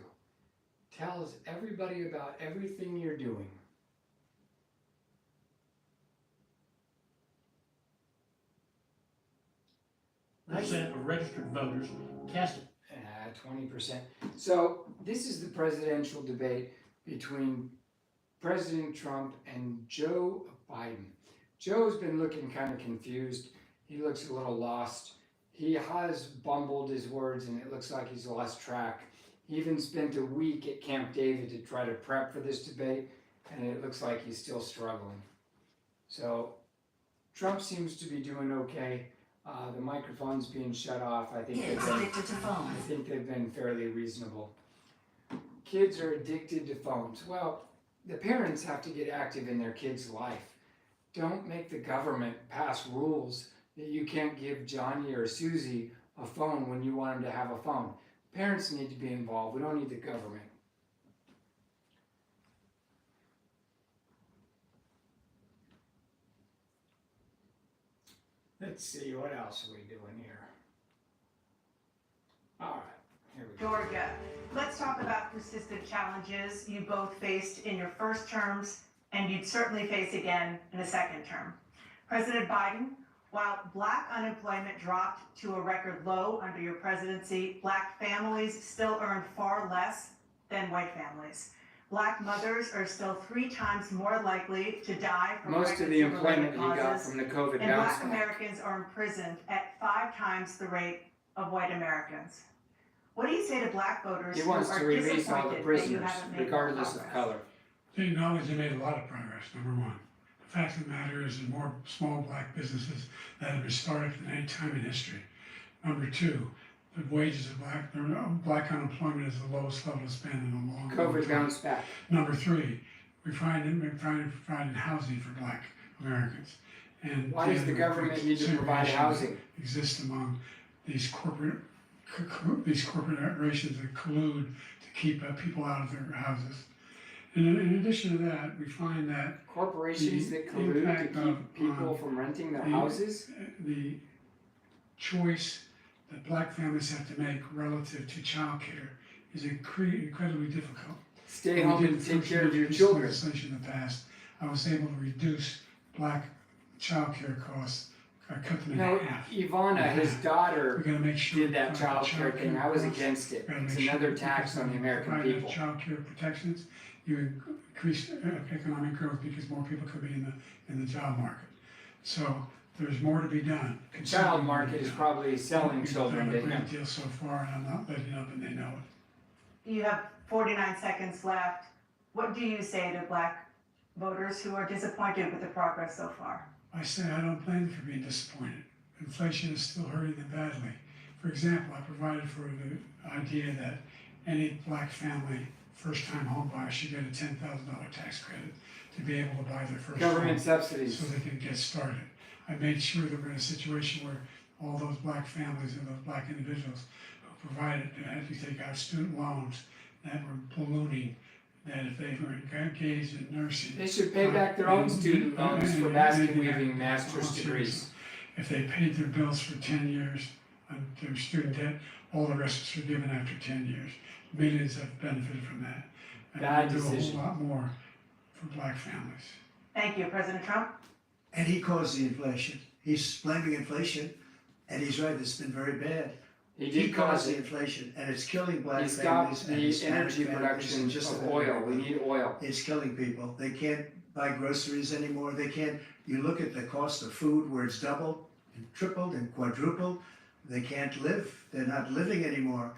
[SPEAKER 3] Tells everybody about everything you're doing.
[SPEAKER 8] Percent of registered voters cast it.
[SPEAKER 3] 20%. So this is the presidential debate between President Trump and Joe Biden. Joe's been looking kind of confused. He looks a little lost. He has bumbled his words and it looks like he's lost track. He even spent a week at Camp David to try to prep for this debate, and it looks like he's still struggling. So Trump seems to be doing okay. The microphone's being shut off. I think they've been fairly reasonable. Kids are addicted to phones. Well, the parents have to get active in their kids' life. Don't make the government pass rules that you can't give Johnny or Susie a phone when you want them to have a phone. Parents need to be involved. We don't need the government. Let's see, what else are we doing here? All right, here we go.
[SPEAKER 2] Georgia. Let's talk about persistent challenges you both faced in your first terms and you'd certainly face again in a second term. President Biden, while Black unemployment dropped to a record low under your presidency, Black families still earn far less than white families. Black mothers are still 3 times more likely to die from
[SPEAKER 3] Most of the employment he got
[SPEAKER 2] causes,
[SPEAKER 3] from the COVID
[SPEAKER 2] and
[SPEAKER 3] bounce
[SPEAKER 2] Black
[SPEAKER 3] back.
[SPEAKER 2] Americans are imprisoned at 5 times the rate of white Americans. What do you say to Black voters
[SPEAKER 3] He
[SPEAKER 2] who
[SPEAKER 3] wants
[SPEAKER 2] are
[SPEAKER 3] to release all the
[SPEAKER 2] disappointed that you
[SPEAKER 3] prisoners,
[SPEAKER 2] haven't made more
[SPEAKER 3] regardless of
[SPEAKER 2] progress?
[SPEAKER 3] color.
[SPEAKER 4] They acknowledge they made a lot of progress, number one. The fact of the matter is there's more small black businesses that have been started than any time in history. Number two, the wages of black unemployment is the lowest level it's been in a long
[SPEAKER 3] COVID
[SPEAKER 4] time.
[SPEAKER 3] bounced back.
[SPEAKER 4] Number three, we're providing housing for Black Americans. And
[SPEAKER 3] Why does the government need to provide housing?
[SPEAKER 4] Exists among these corporations that collude to keep people out of their houses. And in addition to that, we find that
[SPEAKER 3] Corporations that collude to
[SPEAKER 4] impact
[SPEAKER 3] keep people from renting their
[SPEAKER 4] the-
[SPEAKER 3] houses?
[SPEAKER 4] the choice that Black families have to make relative to childcare is incredibly difficult.
[SPEAKER 3] Stay
[SPEAKER 4] When we
[SPEAKER 3] home
[SPEAKER 4] did
[SPEAKER 3] and
[SPEAKER 4] the
[SPEAKER 3] take
[SPEAKER 4] first
[SPEAKER 3] care of your
[SPEAKER 4] piece
[SPEAKER 3] children.
[SPEAKER 4] legislation in the past, I was able to reduce Black childcare costs. I cut them in
[SPEAKER 3] No,
[SPEAKER 4] half.
[SPEAKER 3] Ivana, his
[SPEAKER 4] We're
[SPEAKER 3] daughter,
[SPEAKER 4] going to make sure
[SPEAKER 3] did that
[SPEAKER 4] the
[SPEAKER 3] child care thing. I was
[SPEAKER 4] costs-
[SPEAKER 3] against it.
[SPEAKER 4] we're gonna
[SPEAKER 3] It's
[SPEAKER 4] make sure
[SPEAKER 3] another
[SPEAKER 4] that
[SPEAKER 3] tax
[SPEAKER 4] because
[SPEAKER 3] on the
[SPEAKER 4] of
[SPEAKER 3] American
[SPEAKER 4] providing
[SPEAKER 3] people.
[SPEAKER 4] Child care protections, you increase economic growth because more people could be in the job market. So there's more to be done.
[SPEAKER 3] The child market is probably selling
[SPEAKER 4] We've
[SPEAKER 3] children
[SPEAKER 4] done
[SPEAKER 3] to
[SPEAKER 4] a great
[SPEAKER 3] him.
[SPEAKER 4] deal so far, and I'm not letting up, and they know it.
[SPEAKER 2] You have 49 seconds left. What do you say to Black voters who are disappointed with the progress so far?
[SPEAKER 4] I say I don't blame them for being disappointed. Inflation is still hurting them badly. For example, I provided for the idea that any Black family, first-time home buyer should get a $10,000 tax credit to be able to buy their first
[SPEAKER 3] Government
[SPEAKER 4] home
[SPEAKER 3] subsidies.
[SPEAKER 4] so they can get started. I made sure that we're in a situation where all those Black families and those Black individuals who provided, had to take out student loans that were ballooning, that if they were engaged in nursing.
[SPEAKER 3] They should pay back their own student loans for basket weaving master's degrees.
[SPEAKER 4] If they paid their bills for 10 years, on their student debt. All the rest is forgiven after 10 years. Millions have benefited from that. And
[SPEAKER 3] Bad
[SPEAKER 4] we'll do a
[SPEAKER 3] decision.
[SPEAKER 4] whole lot more for black families.
[SPEAKER 2] Thank you, President Trump.
[SPEAKER 5] And he caused the inflation. He's blaming inflation, and he's right, it's been very bad.
[SPEAKER 3] He
[SPEAKER 5] He
[SPEAKER 3] did
[SPEAKER 5] caused
[SPEAKER 3] cause
[SPEAKER 5] the
[SPEAKER 3] it.
[SPEAKER 5] inflation, and it's killing black
[SPEAKER 3] He's got
[SPEAKER 5] families and
[SPEAKER 3] the
[SPEAKER 5] Hispanic
[SPEAKER 3] energy
[SPEAKER 5] families
[SPEAKER 3] production
[SPEAKER 5] and just
[SPEAKER 3] of
[SPEAKER 5] about
[SPEAKER 3] oil.
[SPEAKER 5] everybody.
[SPEAKER 3] We need oil.
[SPEAKER 5] It's killing people. They can't buy groceries anymore. They can't. You look at the cost of food where it's doubled and tripled and quadrupled. They can't live. They're not living anymore.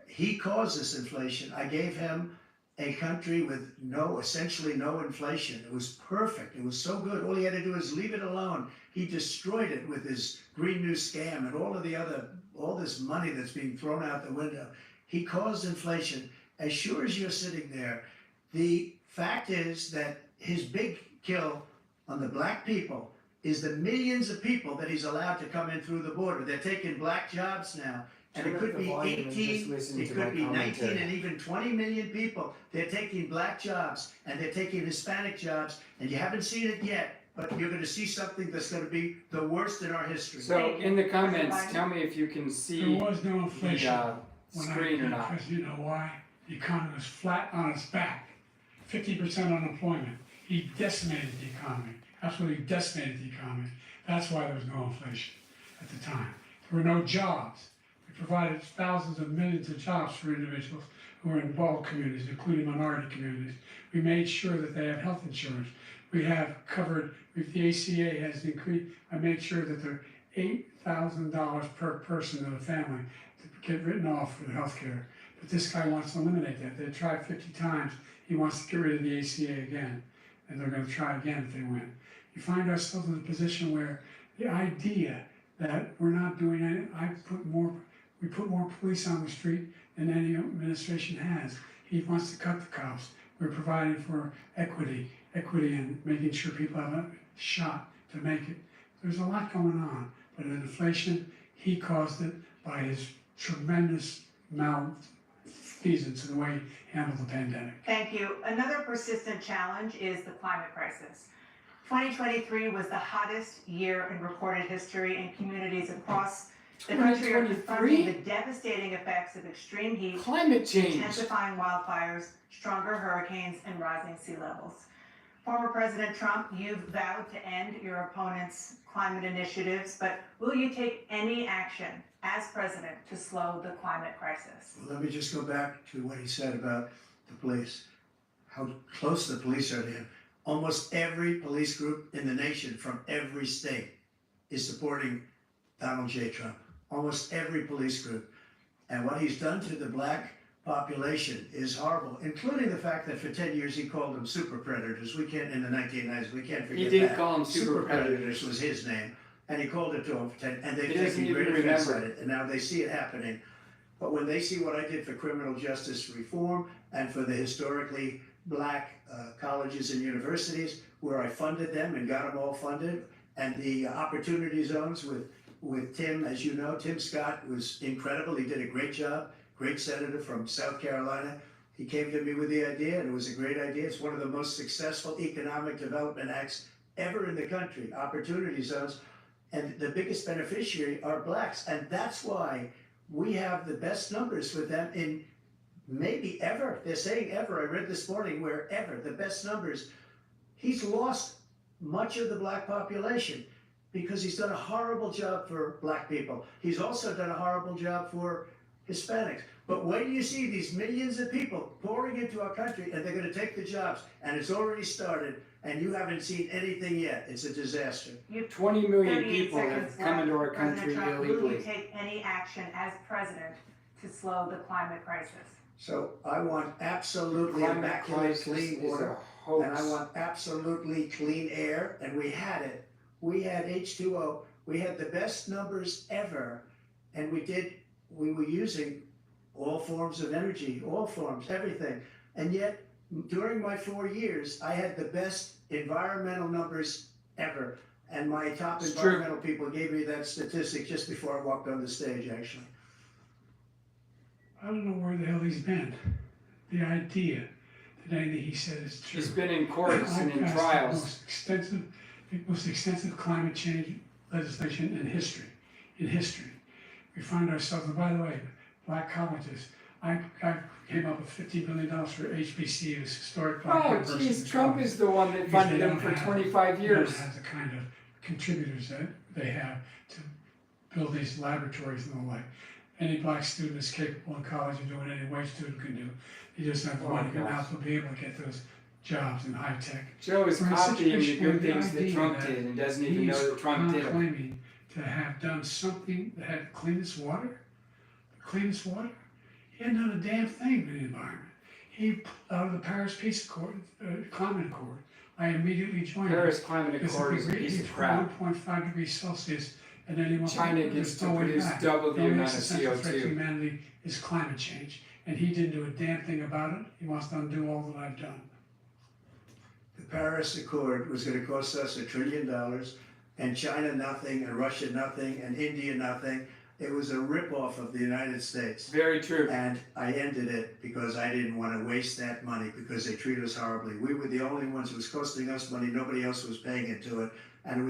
[SPEAKER 5] He caused this inflation. I gave him a country with essentially no inflation. It was perfect. It was so good. All he had to do is leave it alone. He destroyed it with his Green New Scam and all this money that's being thrown out the window. He caused inflation. As sure as you're sitting there, the fact is that his big kill on the black people is the millions of people that he's allowed to come in through the border. They're taking black jobs now. And
[SPEAKER 3] Turn
[SPEAKER 5] it
[SPEAKER 3] up
[SPEAKER 5] could
[SPEAKER 3] the
[SPEAKER 5] be
[SPEAKER 3] volume and just
[SPEAKER 5] 18,
[SPEAKER 3] listen
[SPEAKER 5] it
[SPEAKER 3] to
[SPEAKER 5] could
[SPEAKER 3] my
[SPEAKER 5] be 19
[SPEAKER 3] commentary.
[SPEAKER 5] and even 20 million people. They're taking black jobs and they're taking Hispanic jobs, and you haven't seen it yet, but you're going to see something that's going to be the worst in our history.
[SPEAKER 3] So in the comments,
[SPEAKER 2] President Biden.
[SPEAKER 3] tell me if you can
[SPEAKER 4] There
[SPEAKER 3] see
[SPEAKER 4] was no
[SPEAKER 3] the
[SPEAKER 4] inflation when I
[SPEAKER 3] screen or
[SPEAKER 4] became
[SPEAKER 3] not.
[SPEAKER 4] president. You know why? The economy was flat on its back. 50% unemployment. He decimated the economy. Absolutely decimated the economy. That's why there was no inflation at the time. There were no jobs. We provided thousands of millions of jobs for individuals who are in vulnerable communities, including minority communities. We made sure that they have health insurance. We have covered, if the ACA has increased, I made sure that they're $8,000 per person in a family to get written off for the health care. But this guy wants to eliminate that. They tried 50 times. He wants to get rid of the ACA again. And they're going to try again if they win. You find ourselves in a position where the idea that we're not doing any, we put more police on the street than any administration has. He wants to cut the cops. We're providing for equity and making sure people have a shot to make it. There's a lot going on, but inflation, he caused it by his tremendous malfeasance in the way he handled the pandemic.
[SPEAKER 2] Thank you. Another persistent challenge is the climate crisis. 2023 was the hottest year in recorded history, and communities across the country are confronting the devastating effects of extreme heat,
[SPEAKER 3] Climate change.
[SPEAKER 2] intensifying wildfires, stronger hurricanes, and rising sea levels. Former President Trump, you've vowed to end your opponent's climate initiatives, but will you take any action as president to slow the climate crisis?
[SPEAKER 5] Let me just go back to what he said about the police, how close the police are to him. Almost every police group in the nation from every state is supporting Donald J. Trump. Almost every police group. And what he's done to the black population is horrible, including the fact that for 10 years he called them super predators. We can't, in the 1990s, we can't forget that.
[SPEAKER 3] He did call them super
[SPEAKER 5] predators was his name. And he called it to them for 10, and they've
[SPEAKER 3] He doesn't
[SPEAKER 5] taken
[SPEAKER 3] even
[SPEAKER 5] great offense
[SPEAKER 3] remember.
[SPEAKER 5] at it. And now they see it happening. But when they see what I did for criminal justice reform and for the historically black colleges and universities, where I funded them and got them all funded, and the opportunity zones with Tim, as you know, Tim Scott was incredible. He did a great job, great senator from South Carolina. He came to me with the idea, and it was a great idea. It's one of the most successful economic development acts ever in the country, opportunity zones. And the biggest beneficiary are blacks. And that's why we have the best numbers with them in maybe ever. They're saying ever. I read this morning where ever, the best numbers. He's lost much of the black population because he's done a horrible job for black people. He's also done a horrible job for Hispanics. But when do you see these millions of people pouring into our country and they're going to take the jobs, and it's already started, and you haven't seen anything yet? It's a disaster.
[SPEAKER 3] 20 million
[SPEAKER 2] 38
[SPEAKER 3] people have
[SPEAKER 2] seconds
[SPEAKER 3] come
[SPEAKER 2] left.
[SPEAKER 3] into our
[SPEAKER 2] President
[SPEAKER 3] country
[SPEAKER 2] Trump, will you
[SPEAKER 3] illegally.
[SPEAKER 2] take any action as president to slow the climate crisis?
[SPEAKER 5] So I want absolutely
[SPEAKER 3] Climate
[SPEAKER 5] immaculate
[SPEAKER 3] crisis
[SPEAKER 5] clean
[SPEAKER 3] is
[SPEAKER 5] water.
[SPEAKER 3] a hoax.
[SPEAKER 5] And I want absolutely clean air, and we had it. We had H2O. We had the best numbers ever, and we were using all forms of energy, all forms, everything. And yet, during my 4 years, I had the best environmental numbers ever. And my top
[SPEAKER 3] It's
[SPEAKER 5] environmental people gave me that statistic just before I walked on the stage, actually.
[SPEAKER 4] I don't know where the hell he's been. The idea that anything he said is true.
[SPEAKER 3] He's been in courts and in
[SPEAKER 4] I passed
[SPEAKER 3] trials.
[SPEAKER 4] the most extensive climate change legislation in history. We we find ourselves, and by the way, black colleges, I came up with $50 million for HBCUs, historic black
[SPEAKER 3] Oh,
[SPEAKER 4] universities.
[SPEAKER 3] geez,
[SPEAKER 4] and
[SPEAKER 3] Trump
[SPEAKER 4] colleges.
[SPEAKER 3] is the one that
[SPEAKER 4] Because
[SPEAKER 3] funded
[SPEAKER 4] they
[SPEAKER 3] them
[SPEAKER 4] don't
[SPEAKER 3] for
[SPEAKER 4] have-
[SPEAKER 3] 25
[SPEAKER 4] They
[SPEAKER 3] years.
[SPEAKER 4] don't have the kind of contributors that they have to build these laboratories and the like. Any black student is capable in college of doing any white student can do. You just have the
[SPEAKER 3] Oh,
[SPEAKER 4] money
[SPEAKER 3] gosh.
[SPEAKER 4] now to be able to get those jobs in high tech.
[SPEAKER 3] Joe is
[SPEAKER 4] We're in a
[SPEAKER 3] copying the
[SPEAKER 4] situation where
[SPEAKER 3] good
[SPEAKER 4] the
[SPEAKER 3] things that
[SPEAKER 4] idea
[SPEAKER 3] Trump
[SPEAKER 4] that
[SPEAKER 3] did and doesn't even know that Trump did them.
[SPEAKER 4] claiming to have done something that had cleanest water, he hadn't done a damn thing for the environment. He pulled out of the Paris Peace Accord, Climate Accord. I immediately joined it.
[SPEAKER 3] Paris Climate
[SPEAKER 4] Because
[SPEAKER 3] Accord
[SPEAKER 4] if
[SPEAKER 3] is a
[SPEAKER 4] we
[SPEAKER 3] piece
[SPEAKER 4] reach
[SPEAKER 3] of crap.
[SPEAKER 4] 1.5 degrees Celsius, and then he wants
[SPEAKER 3] China
[SPEAKER 4] there's
[SPEAKER 3] gets to
[SPEAKER 4] no way
[SPEAKER 3] produce
[SPEAKER 4] back.
[SPEAKER 3] double the
[SPEAKER 4] only
[SPEAKER 3] amount of
[SPEAKER 4] existential threat to
[SPEAKER 3] CO2.
[SPEAKER 4] humanity is climate change, and he didn't do a damn thing about it. He wants to undo all that I've done.
[SPEAKER 5] The Paris Accord was gonna cost us $1 trillion, and China nothing, and Russia nothing, and India nothing. It was a ripoff of the United States.
[SPEAKER 3] Very true.
[SPEAKER 5] And I ended it because I didn't want to waste that money because they treat us horribly. We were the only ones. It was costing us money. Nobody else was paying into it, and it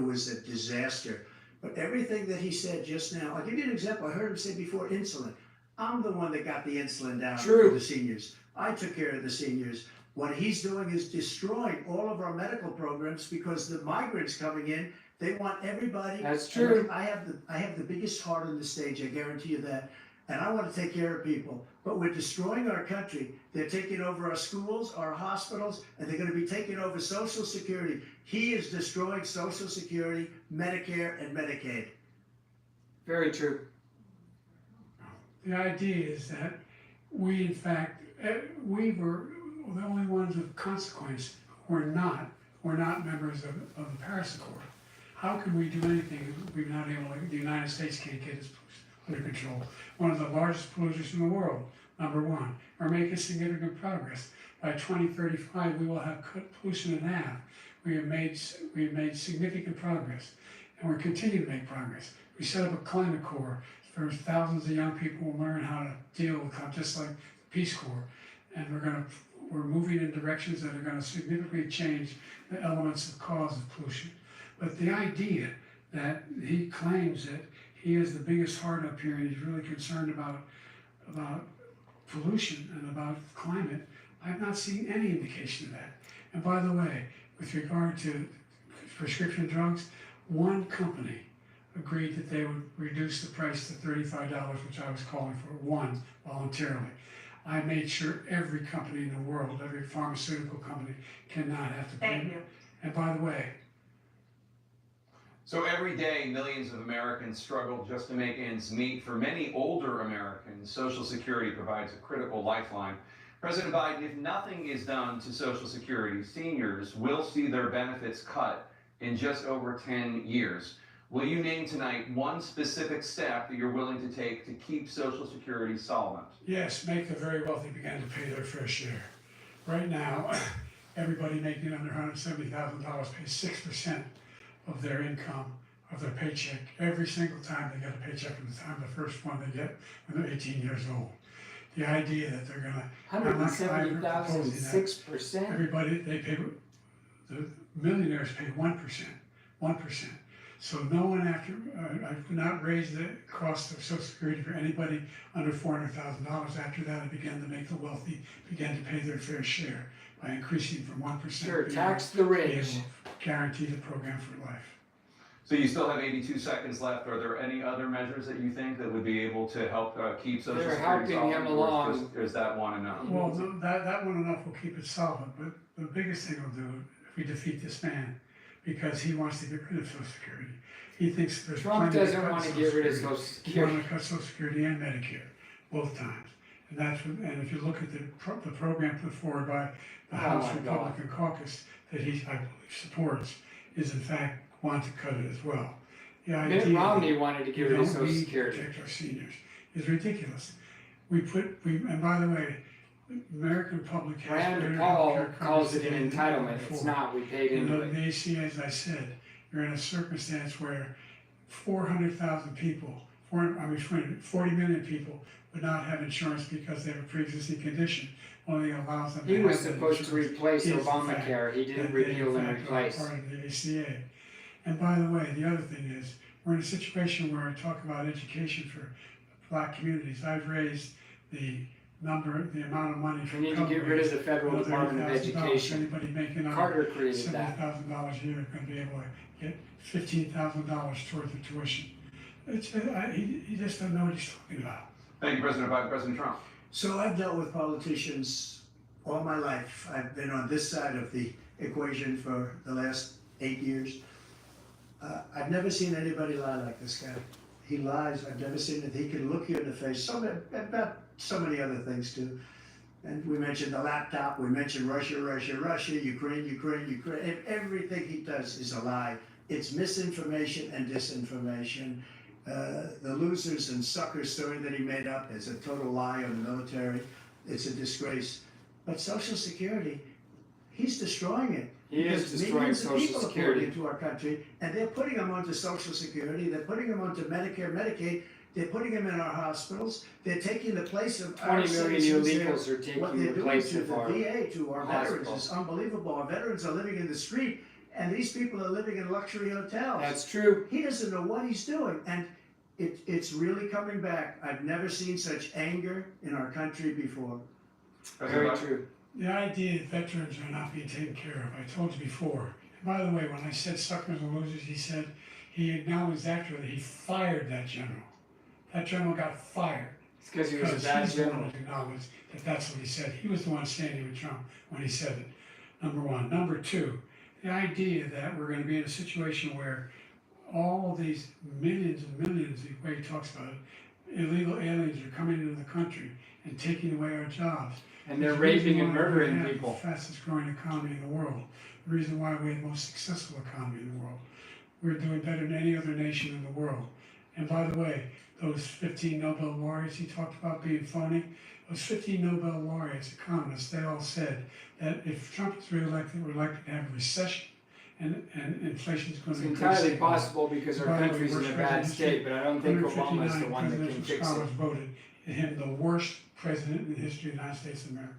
[SPEAKER 5] was a disaster. But everything that he said just now, I'll give you an example. I heard him say before insulin. I'm the one that got the insulin down
[SPEAKER 3] True.
[SPEAKER 5] for the seniors. I took care of the seniors. What he's doing is destroying all of our medical programs because the migrants coming in, they want everybody.
[SPEAKER 3] That's
[SPEAKER 5] and
[SPEAKER 3] true.
[SPEAKER 5] look, I have the biggest heart on the stage. I guarantee you that. And I want to take care of people, but we're destroying our country. They're taking over our schools, our hospitals, and they're going to be taking over Social Security. He is destroying Social Security, Medicare, and Medicaid.
[SPEAKER 3] Very true.
[SPEAKER 4] The idea is that we, in fact, we were the only ones of consequence who were not members of the Paris Accord. How can we do anything if we're not able to, the United States can't get its under control? One of the largest polluters in the world, number one. We're making significant progress. By 2035, we will have cut pollution in half. We have made significant progress, and we're continuing to make progress. We set up a climate corps where thousands of young people will learn how to deal with it, just like the Peace Corps. And we're moving in directions that are going to significantly change the elements of cause of pollution. But the idea that he claims that he has the biggest heart up here and he's really concerned about pollution and about climate, I've not seen any indication of that. And by the way, with regard to prescription drugs, one company agreed that they would reduce the price to $35, which I was calling for, one, voluntarily. I made sure every company in the world, every pharmaceutical company, cannot have to pay.
[SPEAKER 2] Thank you.
[SPEAKER 4] And by the way,
[SPEAKER 1] So every day, millions of Americans struggle just to make ends meet. For many older Americans, Social Security provides a critical lifeline. President Biden, if nothing is done to Social Security, seniors will see their benefits cut in just over 10 years. Will you name tonight one specific step that you're willing to take to keep Social Security solvent?
[SPEAKER 4] yes, make the very wealthy begin to pay their fair share. Right now, everybody making under $170,000 pays 6% of their income, of their paycheck, every single time they get a paycheck from the time the first one they get when they're 18 years old. The idea that they're gonna,
[SPEAKER 3] 170,000, 6%.
[SPEAKER 4] everybody, they pay, the millionaires pay 1%. So no one after, I could not raise the cost of Social Security for anybody under $400,000. After that, I began to make the wealthy begin to pay their fair share by increasing from 1%.
[SPEAKER 3] Sure, tax the
[SPEAKER 4] to be
[SPEAKER 3] rich.
[SPEAKER 4] able to guarantee the program for life.
[SPEAKER 1] So you still have 82 seconds left. Are there any other measures that you think that would be able to help keep Social
[SPEAKER 3] They're
[SPEAKER 1] Security
[SPEAKER 3] helping him
[SPEAKER 1] solvent,
[SPEAKER 3] along.
[SPEAKER 1] or is that one enough?
[SPEAKER 4] Well, no, that one enough will keep it solvent, but the biggest thing we'll do if we defeat this man, because he wants to get rid of Social Security. He thinks there's
[SPEAKER 3] Trump
[SPEAKER 4] plenty
[SPEAKER 3] doesn't
[SPEAKER 4] cut
[SPEAKER 3] want to
[SPEAKER 4] Social
[SPEAKER 3] get rid of
[SPEAKER 4] Security.
[SPEAKER 3] Social
[SPEAKER 4] He
[SPEAKER 3] Security.
[SPEAKER 4] wanted to cut Social Security and Medicare, both times. And that's what, and if you look at the program put forward by the
[SPEAKER 3] Oh
[SPEAKER 4] House
[SPEAKER 3] my God.
[SPEAKER 4] Republican caucus that he, I believe, supports, is in fact want to cut it as well. The
[SPEAKER 3] Mitt
[SPEAKER 4] idea
[SPEAKER 3] Romney
[SPEAKER 4] that
[SPEAKER 3] wanted to
[SPEAKER 4] we
[SPEAKER 3] get rid of
[SPEAKER 4] don't
[SPEAKER 3] Social
[SPEAKER 4] need to
[SPEAKER 3] Security.
[SPEAKER 4] protect our seniors is ridiculous. And by the way, the American public has
[SPEAKER 3] Rand
[SPEAKER 4] better
[SPEAKER 3] Paul
[SPEAKER 4] healthcare
[SPEAKER 3] calls
[SPEAKER 4] coverage
[SPEAKER 3] it an
[SPEAKER 4] today than ever
[SPEAKER 3] entitlement. It's
[SPEAKER 4] before.
[SPEAKER 3] not. We paid
[SPEAKER 4] You
[SPEAKER 3] into
[SPEAKER 4] know,
[SPEAKER 3] it.
[SPEAKER 4] the ACA, as I said, you're in a circumstance where 400,000 people, 40 million people would not have insurance because they have a pre-existing condition. Only allows them to
[SPEAKER 3] He
[SPEAKER 4] have
[SPEAKER 3] was
[SPEAKER 4] that
[SPEAKER 3] supposed to
[SPEAKER 4] insurance.
[SPEAKER 3] replace
[SPEAKER 4] Is the fact
[SPEAKER 3] Obamacare. He didn't
[SPEAKER 4] that they, in
[SPEAKER 3] repeal and
[SPEAKER 4] fact, are
[SPEAKER 3] replace.
[SPEAKER 4] part of the ACA. And by the way, the other thing is, we're in a situation where I talk about education for black communities. I've raised the amount of money for
[SPEAKER 3] We need to get rid of the Federal Department of Education.
[SPEAKER 4] Anybody making
[SPEAKER 3] Carter created that.
[SPEAKER 4] $70,000 a year is going to be able to get $15,000 towards the tuition. He just doesn't know what he's talking about.
[SPEAKER 1] Thank you, President Biden. President Trump.
[SPEAKER 5] So I've dealt with politicians all my life. I've been on this side of the equation for the last 8 years. I've never seen anybody lie like this guy. He lies. I've never seen it. He can look you in the face. About so many other things too. And we mentioned the laptop. We mentioned Russia, Ukraine. Everything he does is a lie. It's misinformation and disinformation. The losers and suckers story that he made up is a total lie on the military. It's a disgrace. But Social Security, he's destroying it.
[SPEAKER 3] He is
[SPEAKER 5] Because
[SPEAKER 3] destroying
[SPEAKER 5] millions of
[SPEAKER 3] Social
[SPEAKER 5] people are
[SPEAKER 3] Security.
[SPEAKER 5] pouring into our country, and they're putting them onto Social Security. They're putting them onto Medicare, Medicaid. They're putting them in our hospitals. They're taking the place of our
[SPEAKER 3] 20 million
[SPEAKER 5] citizens.
[SPEAKER 3] illegals are
[SPEAKER 5] What
[SPEAKER 3] taking
[SPEAKER 5] they're
[SPEAKER 3] the
[SPEAKER 5] doing
[SPEAKER 3] place
[SPEAKER 5] to
[SPEAKER 3] of
[SPEAKER 5] the
[SPEAKER 3] our
[SPEAKER 5] VA, to our veterans,
[SPEAKER 3] hospitals.
[SPEAKER 5] is unbelievable. Our veterans are living in the street, and these people are living in luxury hotels.
[SPEAKER 3] That's true.
[SPEAKER 5] He doesn't know what he's doing, and it's really coming back. I've never seen such anger in our country before.
[SPEAKER 3] Very
[SPEAKER 1] President Biden.
[SPEAKER 3] true.
[SPEAKER 4] The idea that veterans are not being taken care of, I told you before. And by the way, when I said suckers and losers, he acknowledged after that he fired that general. That general got fired.
[SPEAKER 3] It's because he was a
[SPEAKER 4] Because
[SPEAKER 3] bad
[SPEAKER 4] he's the one
[SPEAKER 3] general.
[SPEAKER 4] who acknowledged that that's what he said. He was the one standing with Trump when he said it. Number one. Number two, the idea that we're going to be in a situation where all these millions and millions, the way he talks about it, illegal aliens are coming into the country and taking away our jobs.
[SPEAKER 3] And they're
[SPEAKER 4] There's a reason
[SPEAKER 3] raping and
[SPEAKER 4] why we
[SPEAKER 3] murdering
[SPEAKER 4] have
[SPEAKER 3] people.
[SPEAKER 4] The fastest growing economy in the world. The reason why we have the most successful economy in the world. We're doing better than any other nation in the world. And by the way, those 15 Nobel laureates he talked about being phony, those 15 Nobel laureates, economists, they all said that if Trump is reelected, we're likely to have a recession and inflation is going
[SPEAKER 3] It's
[SPEAKER 4] to increase.
[SPEAKER 3] entirely
[SPEAKER 4] significantly.
[SPEAKER 3] possible because our
[SPEAKER 4] By the way,
[SPEAKER 3] country's in
[SPEAKER 4] worst
[SPEAKER 3] a bad
[SPEAKER 4] president in
[SPEAKER 3] state, but I don't think Obama is the
[SPEAKER 4] 159
[SPEAKER 3] one that can
[SPEAKER 4] presidential
[SPEAKER 3] fix it.
[SPEAKER 4] scholars voted him the worst president in the history of the United States of America.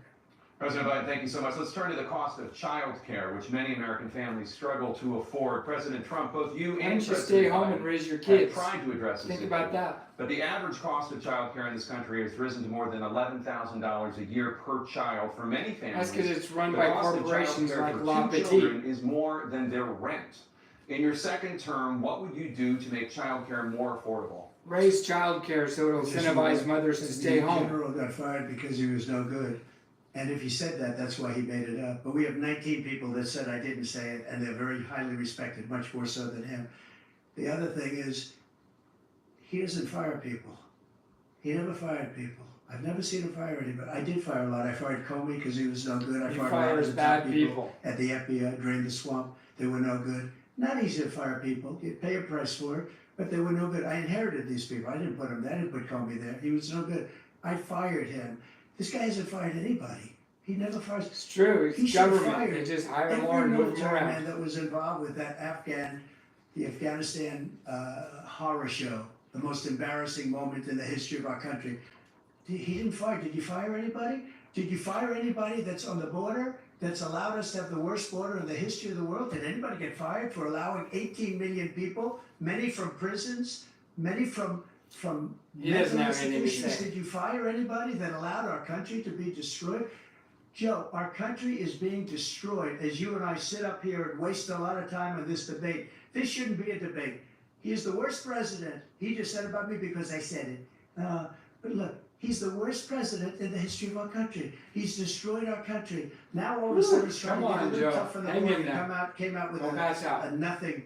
[SPEAKER 1] President Biden, thank you so much. Let's turn to the cost of child care, which many American families struggle to afford. President Trump, both you
[SPEAKER 3] Why
[SPEAKER 1] and
[SPEAKER 3] don't you
[SPEAKER 1] President
[SPEAKER 3] stay home
[SPEAKER 1] Biden
[SPEAKER 3] and raise your
[SPEAKER 1] have
[SPEAKER 3] kids?
[SPEAKER 1] tried to address this
[SPEAKER 3] Think
[SPEAKER 1] issue.
[SPEAKER 3] about that.
[SPEAKER 1] But the average cost of child care in this country has risen to more than $11,000 a year per child for many families.
[SPEAKER 3] That's because it's run
[SPEAKER 1] The
[SPEAKER 3] by
[SPEAKER 1] cost of
[SPEAKER 3] corporations
[SPEAKER 1] childcare
[SPEAKER 3] like
[SPEAKER 1] for
[SPEAKER 3] La
[SPEAKER 1] two
[SPEAKER 3] Petite.
[SPEAKER 1] children is more than their rent. In your second term, what would you do to make childcare more affordable?
[SPEAKER 3] Raise child care so it'll incentivize mothers to stay
[SPEAKER 5] The
[SPEAKER 3] home.
[SPEAKER 5] general got fired because he was no good. And if he said that, that's why he made it up. But we have 19 people that said I didn't say it, and they're very highly respected, much more so than him. The other thing is, he doesn't fire people. He never fired people. I've never seen him fire anybody. I did fire a lot. I fired Comey because he was no good. I
[SPEAKER 3] He
[SPEAKER 5] fired a lot
[SPEAKER 3] fires
[SPEAKER 5] of the top
[SPEAKER 3] bad
[SPEAKER 5] people
[SPEAKER 3] people.
[SPEAKER 5] at the FBI, drained the swamp. They were no good. Not easy to fire people. You pay a price for it, but they were no good. I inherited these people. I didn't put them there. I didn't put Comey there. He was no good. I fired him. This guy hasn't fired anybody. He never fires.
[SPEAKER 3] It's true.
[SPEAKER 5] He
[SPEAKER 3] It's
[SPEAKER 5] should
[SPEAKER 3] government.
[SPEAKER 5] fire
[SPEAKER 3] They just hire
[SPEAKER 5] Every
[SPEAKER 3] more and move them
[SPEAKER 5] military man
[SPEAKER 3] around.
[SPEAKER 5] that was involved with that the Afghanistan horror show, the most embarrassing moment in the history of our country. He didn't fire. Did you fire anybody? Did you fire anybody that's on the border that's allowed us to have the worst border in the history of the world? Did anybody get fired for allowing 18 million people, many from prisons, many from
[SPEAKER 3] He doesn't
[SPEAKER 5] mental
[SPEAKER 3] have anything to
[SPEAKER 5] institutions?
[SPEAKER 3] say.
[SPEAKER 5] Did you fire anybody that allowed our country to be destroyed? Joe, our country is being destroyed as you and I sit up here and waste a lot of time on this debate. This shouldn't be a debate. He is the worst president. He just said about me because I said it. But look, he's the worst president in the history of our country. He's destroyed our country. Now all of a sudden he's trying
[SPEAKER 3] Come
[SPEAKER 5] to get a
[SPEAKER 3] on,
[SPEAKER 5] little
[SPEAKER 3] Joe.
[SPEAKER 5] tough on the
[SPEAKER 3] Hang
[SPEAKER 5] board
[SPEAKER 3] in
[SPEAKER 5] and
[SPEAKER 3] there.
[SPEAKER 5] came out with
[SPEAKER 3] Don't pass out.
[SPEAKER 5] a nothing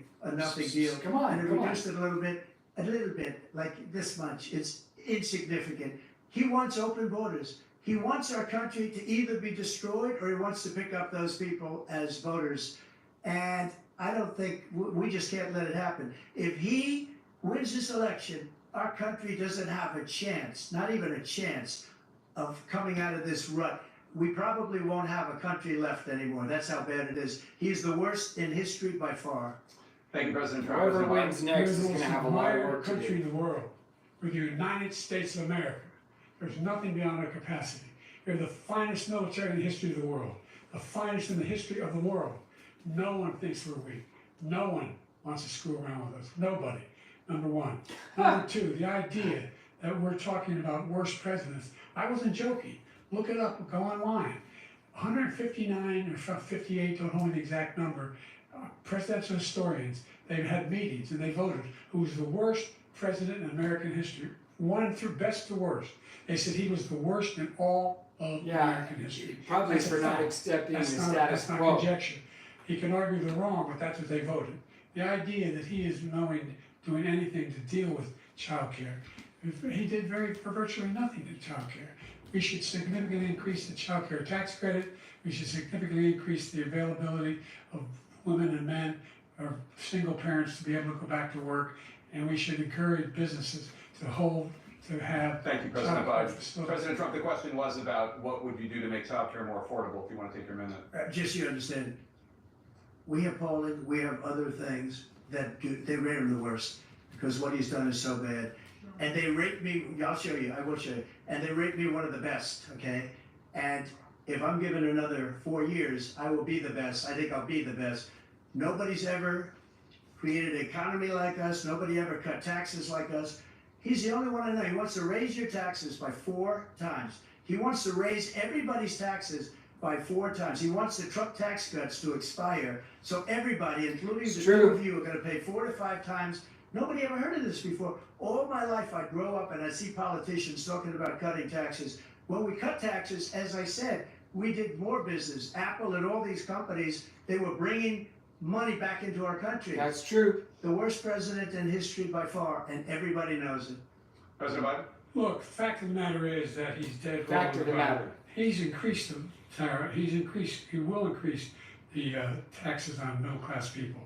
[SPEAKER 5] deal.
[SPEAKER 3] Come on,
[SPEAKER 5] And it
[SPEAKER 3] come on.
[SPEAKER 5] reduced it a little bit, like this much. It's insignificant. He wants open borders. He wants our country to either be destroyed or he wants to pick up those people as voters. And I don't think, we just can't let it happen. If he wins this election, our country doesn't have a chance, not even a chance, of coming out of this rut. We probably won't have a country left anymore. That's how bad it is. He's the worst in history by far.
[SPEAKER 1] Thank you, President Trump.
[SPEAKER 3] Whoever
[SPEAKER 1] President Biden.
[SPEAKER 3] wins next is
[SPEAKER 4] We're the
[SPEAKER 3] going to
[SPEAKER 4] most
[SPEAKER 3] have a lot of
[SPEAKER 4] admired
[SPEAKER 3] work to
[SPEAKER 4] country
[SPEAKER 3] do.
[SPEAKER 4] in the world. We're the United States of America. There's nothing beyond our capacity. We're the finest military in the history of the world. The finest in the history of the world. No one thinks we're weak. No one wants to screw around with us. Nobody. number one. Number two, the idea that we're talking about worst presidents. I wasn't joking. Look it up, go online. 159 or 58, don't hold me the exact number, presidential historians, they've had meetings and they voted who was the worst president in American history, one through best to worst. They said he was the worst in all of American history.
[SPEAKER 3] Probably
[SPEAKER 4] That's a
[SPEAKER 3] for not
[SPEAKER 4] fact.
[SPEAKER 3] accepting the
[SPEAKER 4] That's not,
[SPEAKER 3] status
[SPEAKER 4] that's not
[SPEAKER 3] quo.
[SPEAKER 4] conjecture. He can argue they're wrong, but that's what they voted. The idea that he is doing anything to deal with child care, he did for virtually nothing to child care. We should significantly increase the child care tax credit. We should significantly increase the availability of women and men or single parents to be able to go back to work. And we should encourage businesses to have.
[SPEAKER 1] Thank you, President
[SPEAKER 4] child care
[SPEAKER 1] Biden.
[SPEAKER 4] facilities.
[SPEAKER 1] President Trump, the question was about what would you do to make childcare more affordable, if you want to take your minute.
[SPEAKER 5] Just so you understand, we have polling, we have other things that they rate him the worst because what he's done is so bad. And they rate me, I'll show you, I will show you, and they rate me one of the best, okay? And if I'm given another 4 years, I will be the best. I think I'll be the best. Nobody's ever created an economy like us. Nobody ever cut taxes like us. He's the only one I know. He wants to raise your taxes by 4 times. He wants to raise everybody's taxes by 4 times. He wants the Trump tax cuts to expire. So everybody, including the two of you, are going to pay 4 to 5 times. Nobody ever heard of this before. All my life I grow up and I see politicians talking about cutting taxes. When we cut taxes, as I said, we did more business. Apple and all these companies, they were bringing money back into our country.
[SPEAKER 3] That's true.
[SPEAKER 5] The worst president in history by far, and everybody knows it.
[SPEAKER 1] President Biden?
[SPEAKER 4] Look, fact of the matter is that he's dead wrong.
[SPEAKER 3] Fact of the matter.
[SPEAKER 4] He's increased the tariff. He will increase the taxes on middle class people.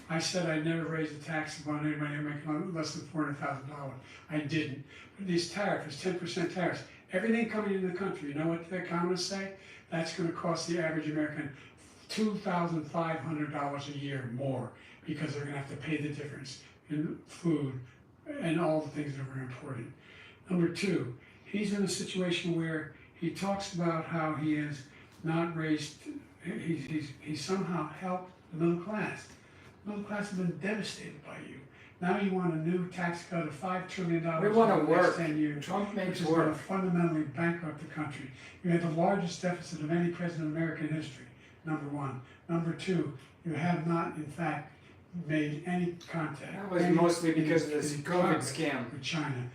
[SPEAKER 4] I said I never raised the taxes on anybody making less than $400,000. I didn't. But these tariffs, 10% tariffs, everything coming into the country, you know what the economists say? That's going to cost the average American $2,500 a year more because they're going to have to pay the difference in food and all the things that we're importing. Number two, he's in a situation where he talks about how he has not raised, he's somehow helped the middle class. The middle class has been devastated by you. Now you want a new tax cut of $5 trillion
[SPEAKER 3] We want
[SPEAKER 4] over
[SPEAKER 3] to
[SPEAKER 4] the next
[SPEAKER 3] work.
[SPEAKER 4] 10 years,
[SPEAKER 3] Trump
[SPEAKER 4] which
[SPEAKER 3] makes
[SPEAKER 4] is going to
[SPEAKER 3] work.
[SPEAKER 4] fundamentally bankrupt the country. You had the largest deficit of any president in American history, number one. Number two, you have not, in fact, made any contact.
[SPEAKER 3] That was
[SPEAKER 4] any-
[SPEAKER 3] mostly because of this
[SPEAKER 4] any
[SPEAKER 3] COVID
[SPEAKER 4] progress
[SPEAKER 3] scam.
[SPEAKER 4] with China.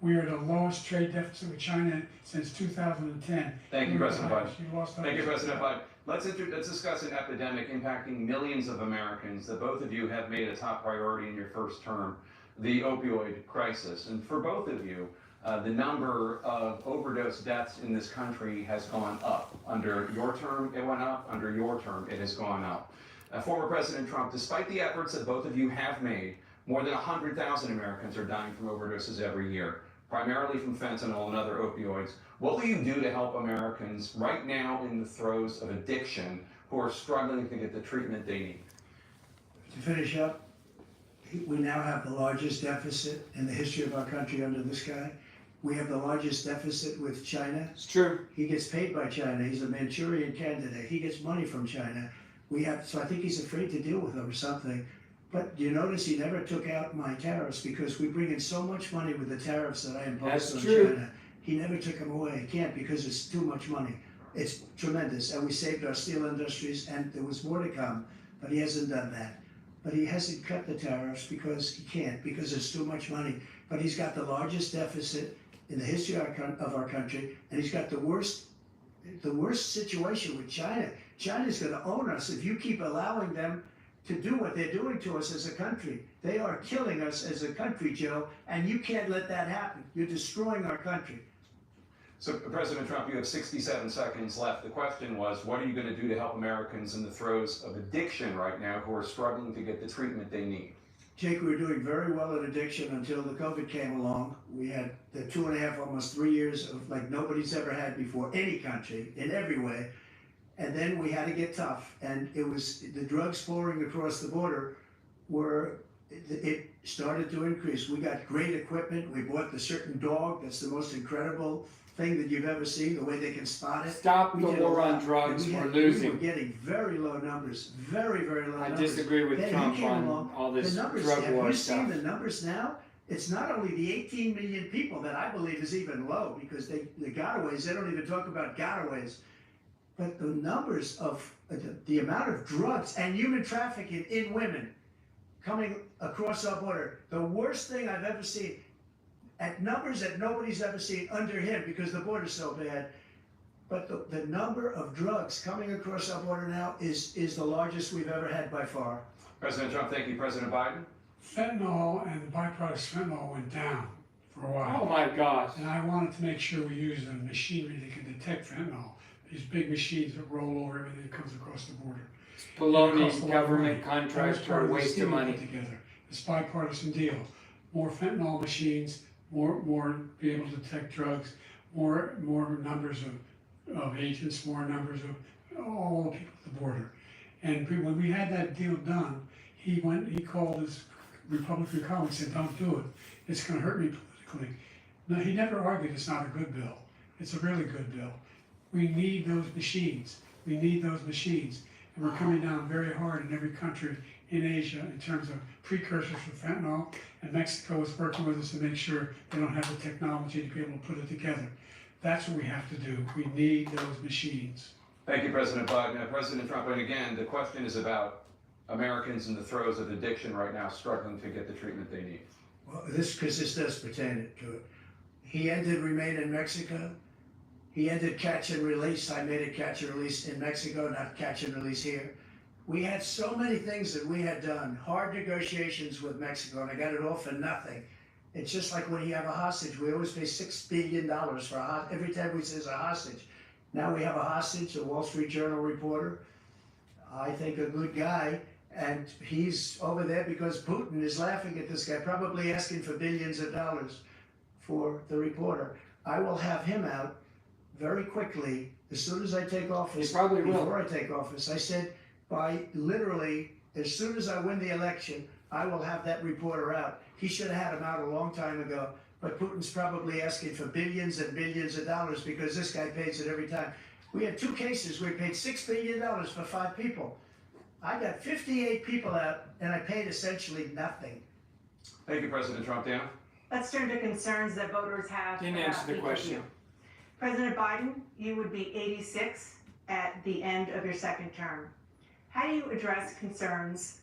[SPEAKER 4] We are the lowest trade deficit with China since 2010.
[SPEAKER 1] Thank you,
[SPEAKER 4] We were
[SPEAKER 1] President
[SPEAKER 4] the
[SPEAKER 1] Biden.
[SPEAKER 4] highest. You lost
[SPEAKER 1] Thank you,
[SPEAKER 4] almost-
[SPEAKER 1] President Biden. Let's discuss an epidemic impacting millions of Americans that both of you have made a top priority in your first term, the opioid crisis. And for both of you, the number of overdose deaths in this country has gone up. Under your term, it went up. Under your term, it has gone up. Former President Trump, despite the efforts that both of you have made, more than 100,000 Americans are dying from overdoses every year, primarily from fentanyl and other opioids. What will you do to help Americans right now in the throes of addiction who are struggling to get the treatment they need?
[SPEAKER 5] To finish up, we now have the largest deficit in the history of our country under this guy. We have the largest deficit with China.
[SPEAKER 3] It's true.
[SPEAKER 5] He gets paid by China. He's a Manchurian candidate. He gets money from China. So I think he's afraid to deal with them or something. But you notice he never took out my tariffs because we bring in so much money with the tariffs that I imposed
[SPEAKER 3] That's
[SPEAKER 5] on
[SPEAKER 3] true.
[SPEAKER 5] China. He never took them away. He can't because it's too much money. It's tremendous. And we saved our steel industries and there was more to come, but he hasn't done that. But he hasn't cut the tariffs because he can't, because it's too much money. But he's got the largest deficit in the history of our country, and he's got the worst situation with China. China's going to own us if you keep allowing them to do what they're doing to us as a country. They are killing us as a country, Joe, and you can't let that happen. You're destroying our country.
[SPEAKER 1] So, President Trump, you have 67 seconds left. The question was, what are you going to do to help Americans in the throes of addiction right now who are struggling to get the treatment they need?
[SPEAKER 5] Jake, we were doing very well in addiction until the COVID came along. We had the 2.5, almost 3 years of like nobody's ever had before, any country, in every way. And then we had to get tough. And it was the drugs pouring across the border it started to increase. We got great equipment. We bought the certain dog that's the most incredible thing that you've ever seen, the way they can spot it.
[SPEAKER 3] Stop
[SPEAKER 5] We
[SPEAKER 3] the
[SPEAKER 5] did a
[SPEAKER 3] war on
[SPEAKER 5] lot,
[SPEAKER 3] drugs.
[SPEAKER 5] and
[SPEAKER 3] We're
[SPEAKER 5] We were
[SPEAKER 3] losing.
[SPEAKER 5] getting very low numbers, very, very low
[SPEAKER 3] I
[SPEAKER 5] numbers.
[SPEAKER 3] disagree with
[SPEAKER 5] Then he
[SPEAKER 3] Trump
[SPEAKER 5] came
[SPEAKER 3] on
[SPEAKER 5] along,
[SPEAKER 3] all this
[SPEAKER 5] the numbers,
[SPEAKER 3] drug
[SPEAKER 5] have
[SPEAKER 3] war
[SPEAKER 5] you
[SPEAKER 3] stuff.
[SPEAKER 5] seen the numbers now? It's not only the 18 million people that I believe is even low, because the gotaways, they don't even talk about gotaways. But the numbers of, the amount of drugs and human trafficking in women coming across our border, the worst thing I've ever seen, at numbers that nobody's ever seen under him, because the border's so bad. But the number of drugs coming across our border now is the largest we've ever had by far.
[SPEAKER 1] President Trump, thank you. President Biden?
[SPEAKER 4] Fentanyl and the byproducts of fentanyl went down for a while.
[SPEAKER 3] Oh my gosh.
[SPEAKER 4] And I wanted to make sure we use the machinery that can detect fentanyl. These big machines that roll over everything that comes across the border.
[SPEAKER 3] Baloney,
[SPEAKER 4] It costs a lot of
[SPEAKER 3] government
[SPEAKER 4] money. That was
[SPEAKER 3] contracts
[SPEAKER 4] part
[SPEAKER 3] are a
[SPEAKER 4] the
[SPEAKER 3] waste
[SPEAKER 4] deal
[SPEAKER 3] of
[SPEAKER 4] we
[SPEAKER 3] money.
[SPEAKER 4] put together. This bipartisan deal. More fentanyl machines, more be able to detect drugs, more numbers of agents, more numbers of all the people at the border. And when we had that deal done, he called his Republican colleagues and said, "Don't do it. It's going to hurt me politically." No, he never argued it's not a good bill. It's a really good bill. We need those machines. We need those machines. And we're coming down very hard in every country in Asia in terms of precursors for fentanyl. And Mexico is working with us to make sure they don't have the technology to be able to put it together. That's what we have to do. We need those machines.
[SPEAKER 1] Thank you, President Biden. President Trump, and again, the question is about Americans in the throes of addiction right now, struggling to get the treatment they need.
[SPEAKER 5] Well, because this does pertain to it. He ended Remain in Mexico. He ended catch and release. I made it catch and release in Mexico, not catch and release here. We had so many things that we had done, hard negotiations with Mexico, and I got it all for nothing. It's just like when you have a hostage. We always pay $6 billion for a hostage. Every time we say a hostage. Now we have a hostage, a Wall Street Journal reporter. I think a good guy. And he's over there because Putin is laughing at this guy, probably asking for billions of dollars for the reporter. I will have him out very quickly as soon as I take office.
[SPEAKER 3] He probably will.
[SPEAKER 5] Before I take office, I said by literally as soon as I win the election, I will have that reporter out. He should have had him out a long time ago, but Putin's probably asking for billions and billions of dollars because this guy pays it every time. We had 2 cases where he paid $6 billion for 5 people. I got 58 people out, and I paid essentially nothing.
[SPEAKER 1] Thank you, President Trump. Dan?
[SPEAKER 2] Let's turn to concerns that voters have.
[SPEAKER 3] Didn't
[SPEAKER 2] about
[SPEAKER 3] answer the
[SPEAKER 2] each of
[SPEAKER 3] question.
[SPEAKER 2] you. President Biden, you would be 86 at the end of your 2nd term. How do you address concerns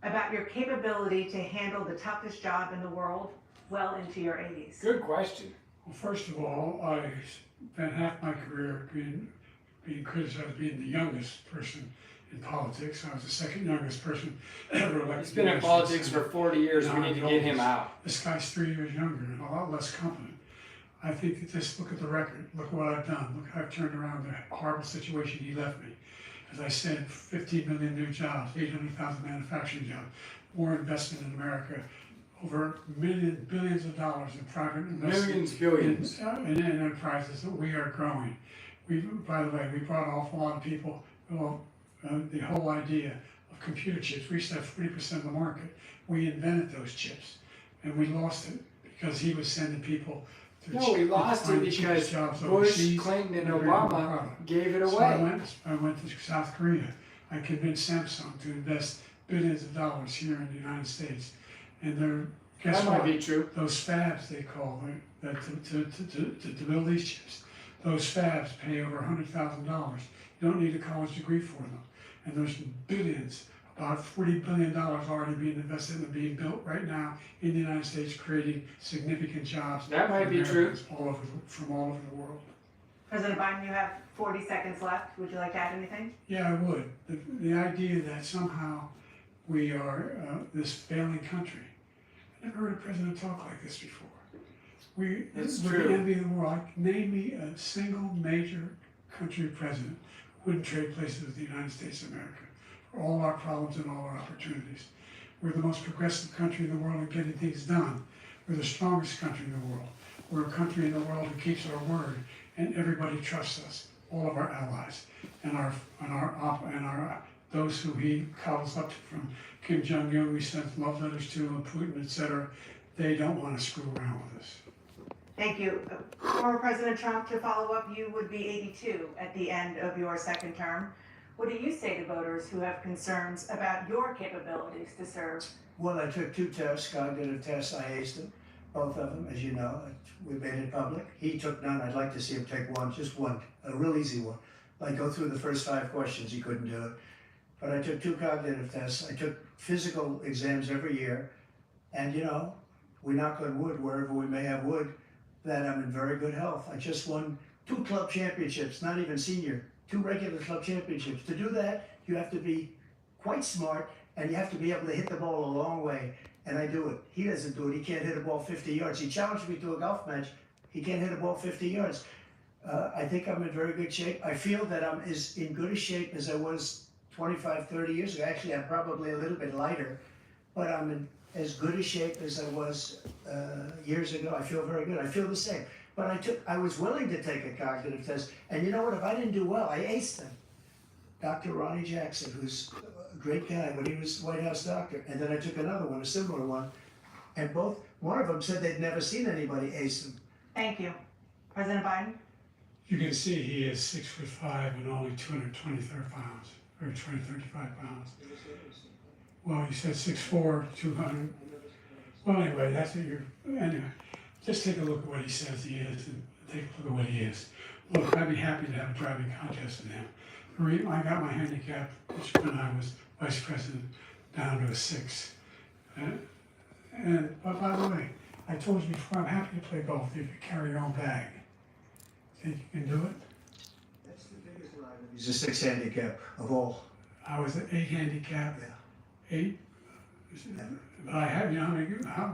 [SPEAKER 2] about your capability to handle the toughest job in the world well into your 80s?
[SPEAKER 3] Good question.
[SPEAKER 4] Well, first of all, I spent half my career being criticized as being the youngest person in politics. I was the 2nd youngest person ever elected.
[SPEAKER 3] He's been in politics for 40 years. We
[SPEAKER 4] No,
[SPEAKER 3] need to
[SPEAKER 4] I'm
[SPEAKER 3] get him
[SPEAKER 4] oldest.
[SPEAKER 3] out.
[SPEAKER 4] This guy's 3 years younger and a lot less competent. I think that just look at the record. Look what I've done. Look how I've turned around the horrible situation he left me. As I said, 15 million new jobs, 800,000 manufacturing jobs, more investment in America, over billions of dollars in private investment.
[SPEAKER 3] Millions, billions.
[SPEAKER 4] In enterprises that we are growing. By the way, we brought an awful lot of people. Well, the whole idea of computer chips. We used to have 40% of the market. We invented those chips, and we lost it because he was sending people to
[SPEAKER 3] No, we lost it
[SPEAKER 4] find the cheapest
[SPEAKER 3] because
[SPEAKER 4] jobs
[SPEAKER 3] Bush,
[SPEAKER 4] overseas
[SPEAKER 3] Clinton, and
[SPEAKER 4] and bring them
[SPEAKER 3] Obama
[SPEAKER 4] product.
[SPEAKER 3] gave it
[SPEAKER 4] So
[SPEAKER 3] away.
[SPEAKER 4] I went to South Korea. I convinced Samsung to invest billions of dollars here in the United States, and they're guess
[SPEAKER 3] That might
[SPEAKER 4] what?
[SPEAKER 3] be true.
[SPEAKER 4] Those fabs they call them, that to build these chips, those fabs pay over $100,000. You don't need a college degree for them, and there's billions. About $40 billion already being invested and being built right now in the United States, creating significant jobs.
[SPEAKER 3] That might
[SPEAKER 4] for
[SPEAKER 3] be true.
[SPEAKER 4] Americans from all over the world.
[SPEAKER 2] President Biden, you have 40 seconds left. Would you like to add anything?
[SPEAKER 4] Yeah, I would. The idea that somehow we are this failing country. I never heard a president talk like this before. We're
[SPEAKER 3] true.
[SPEAKER 4] the envy of the world. Name me a single major country president who wouldn't trade places with the United States of America for all our problems and all our opportunities. We're the most progressive country in the world in getting things done. We're the strongest country in the world. We're a country in the world that keeps our word, and everybody trusts us. All of our allies and those who he calls up from Kim Jong-un, we sent love letters to, and Putin, etc. They don't want to screw around with us.
[SPEAKER 2] Thank you. Former President Trump, to follow up, you would be 82 at the end of your second term. What do you say to voters who have concerns about your capabilities to serve?
[SPEAKER 5] Well, I took 2 tests, cognitive tests. I aced them, both of them, as you know. We made it public. He took none. I'd like to see him take one, just one, a real easy one. Like go through the first 5 questions. He couldn't do it. But I took 2 cognitive tests. I took physical exams every year. And you know, we knock on wood wherever we may have wood, that I'm in very good health. I just won 2 club championships, not even senior, 2 regular club championships. To do that, you have to be quite smart and you have to be able to hit the ball a long way. And I do it. He doesn't do it. He can't hit a ball 50 yards. He challenged me to a golf match. He can't hit a ball 50 yards. I think I'm in very good shape. I feel that I'm as in good a shape as I was 25, 30 years ago. Actually, I'm probably a little bit lighter, but I'm in as good a shape as I was years ago. I feel very good. I feel the same. But I was willing to take a cognitive test. And you know what? If I didn't do well, I aced them. Dr. Ronnie Jackson, who's a great guy when he was White House doctor. And then I took another one, a similar one. And one of them said they'd never seen anybody ace them.
[SPEAKER 2] Thank you. President Biden?
[SPEAKER 4] You can see he is 6'5" and only 223 pounds, or 235 pounds. Well, you said 6'4", 200. Well, anyway, that's what anyway, just take a look at what he says he is and take a look at what he is. Look, I'd be happy to have a driving contest with him. I got my handicap, which when I was vice president, down to a 6. But by the way, I told you before, I'm happy to play golf if you carry your own bag. Think you can do it?
[SPEAKER 5] That's the biggest line. He's a 6 handicap of all.
[SPEAKER 4] I was an 8 handicap.
[SPEAKER 5] Yeah.
[SPEAKER 4] 8. But I have, you know, how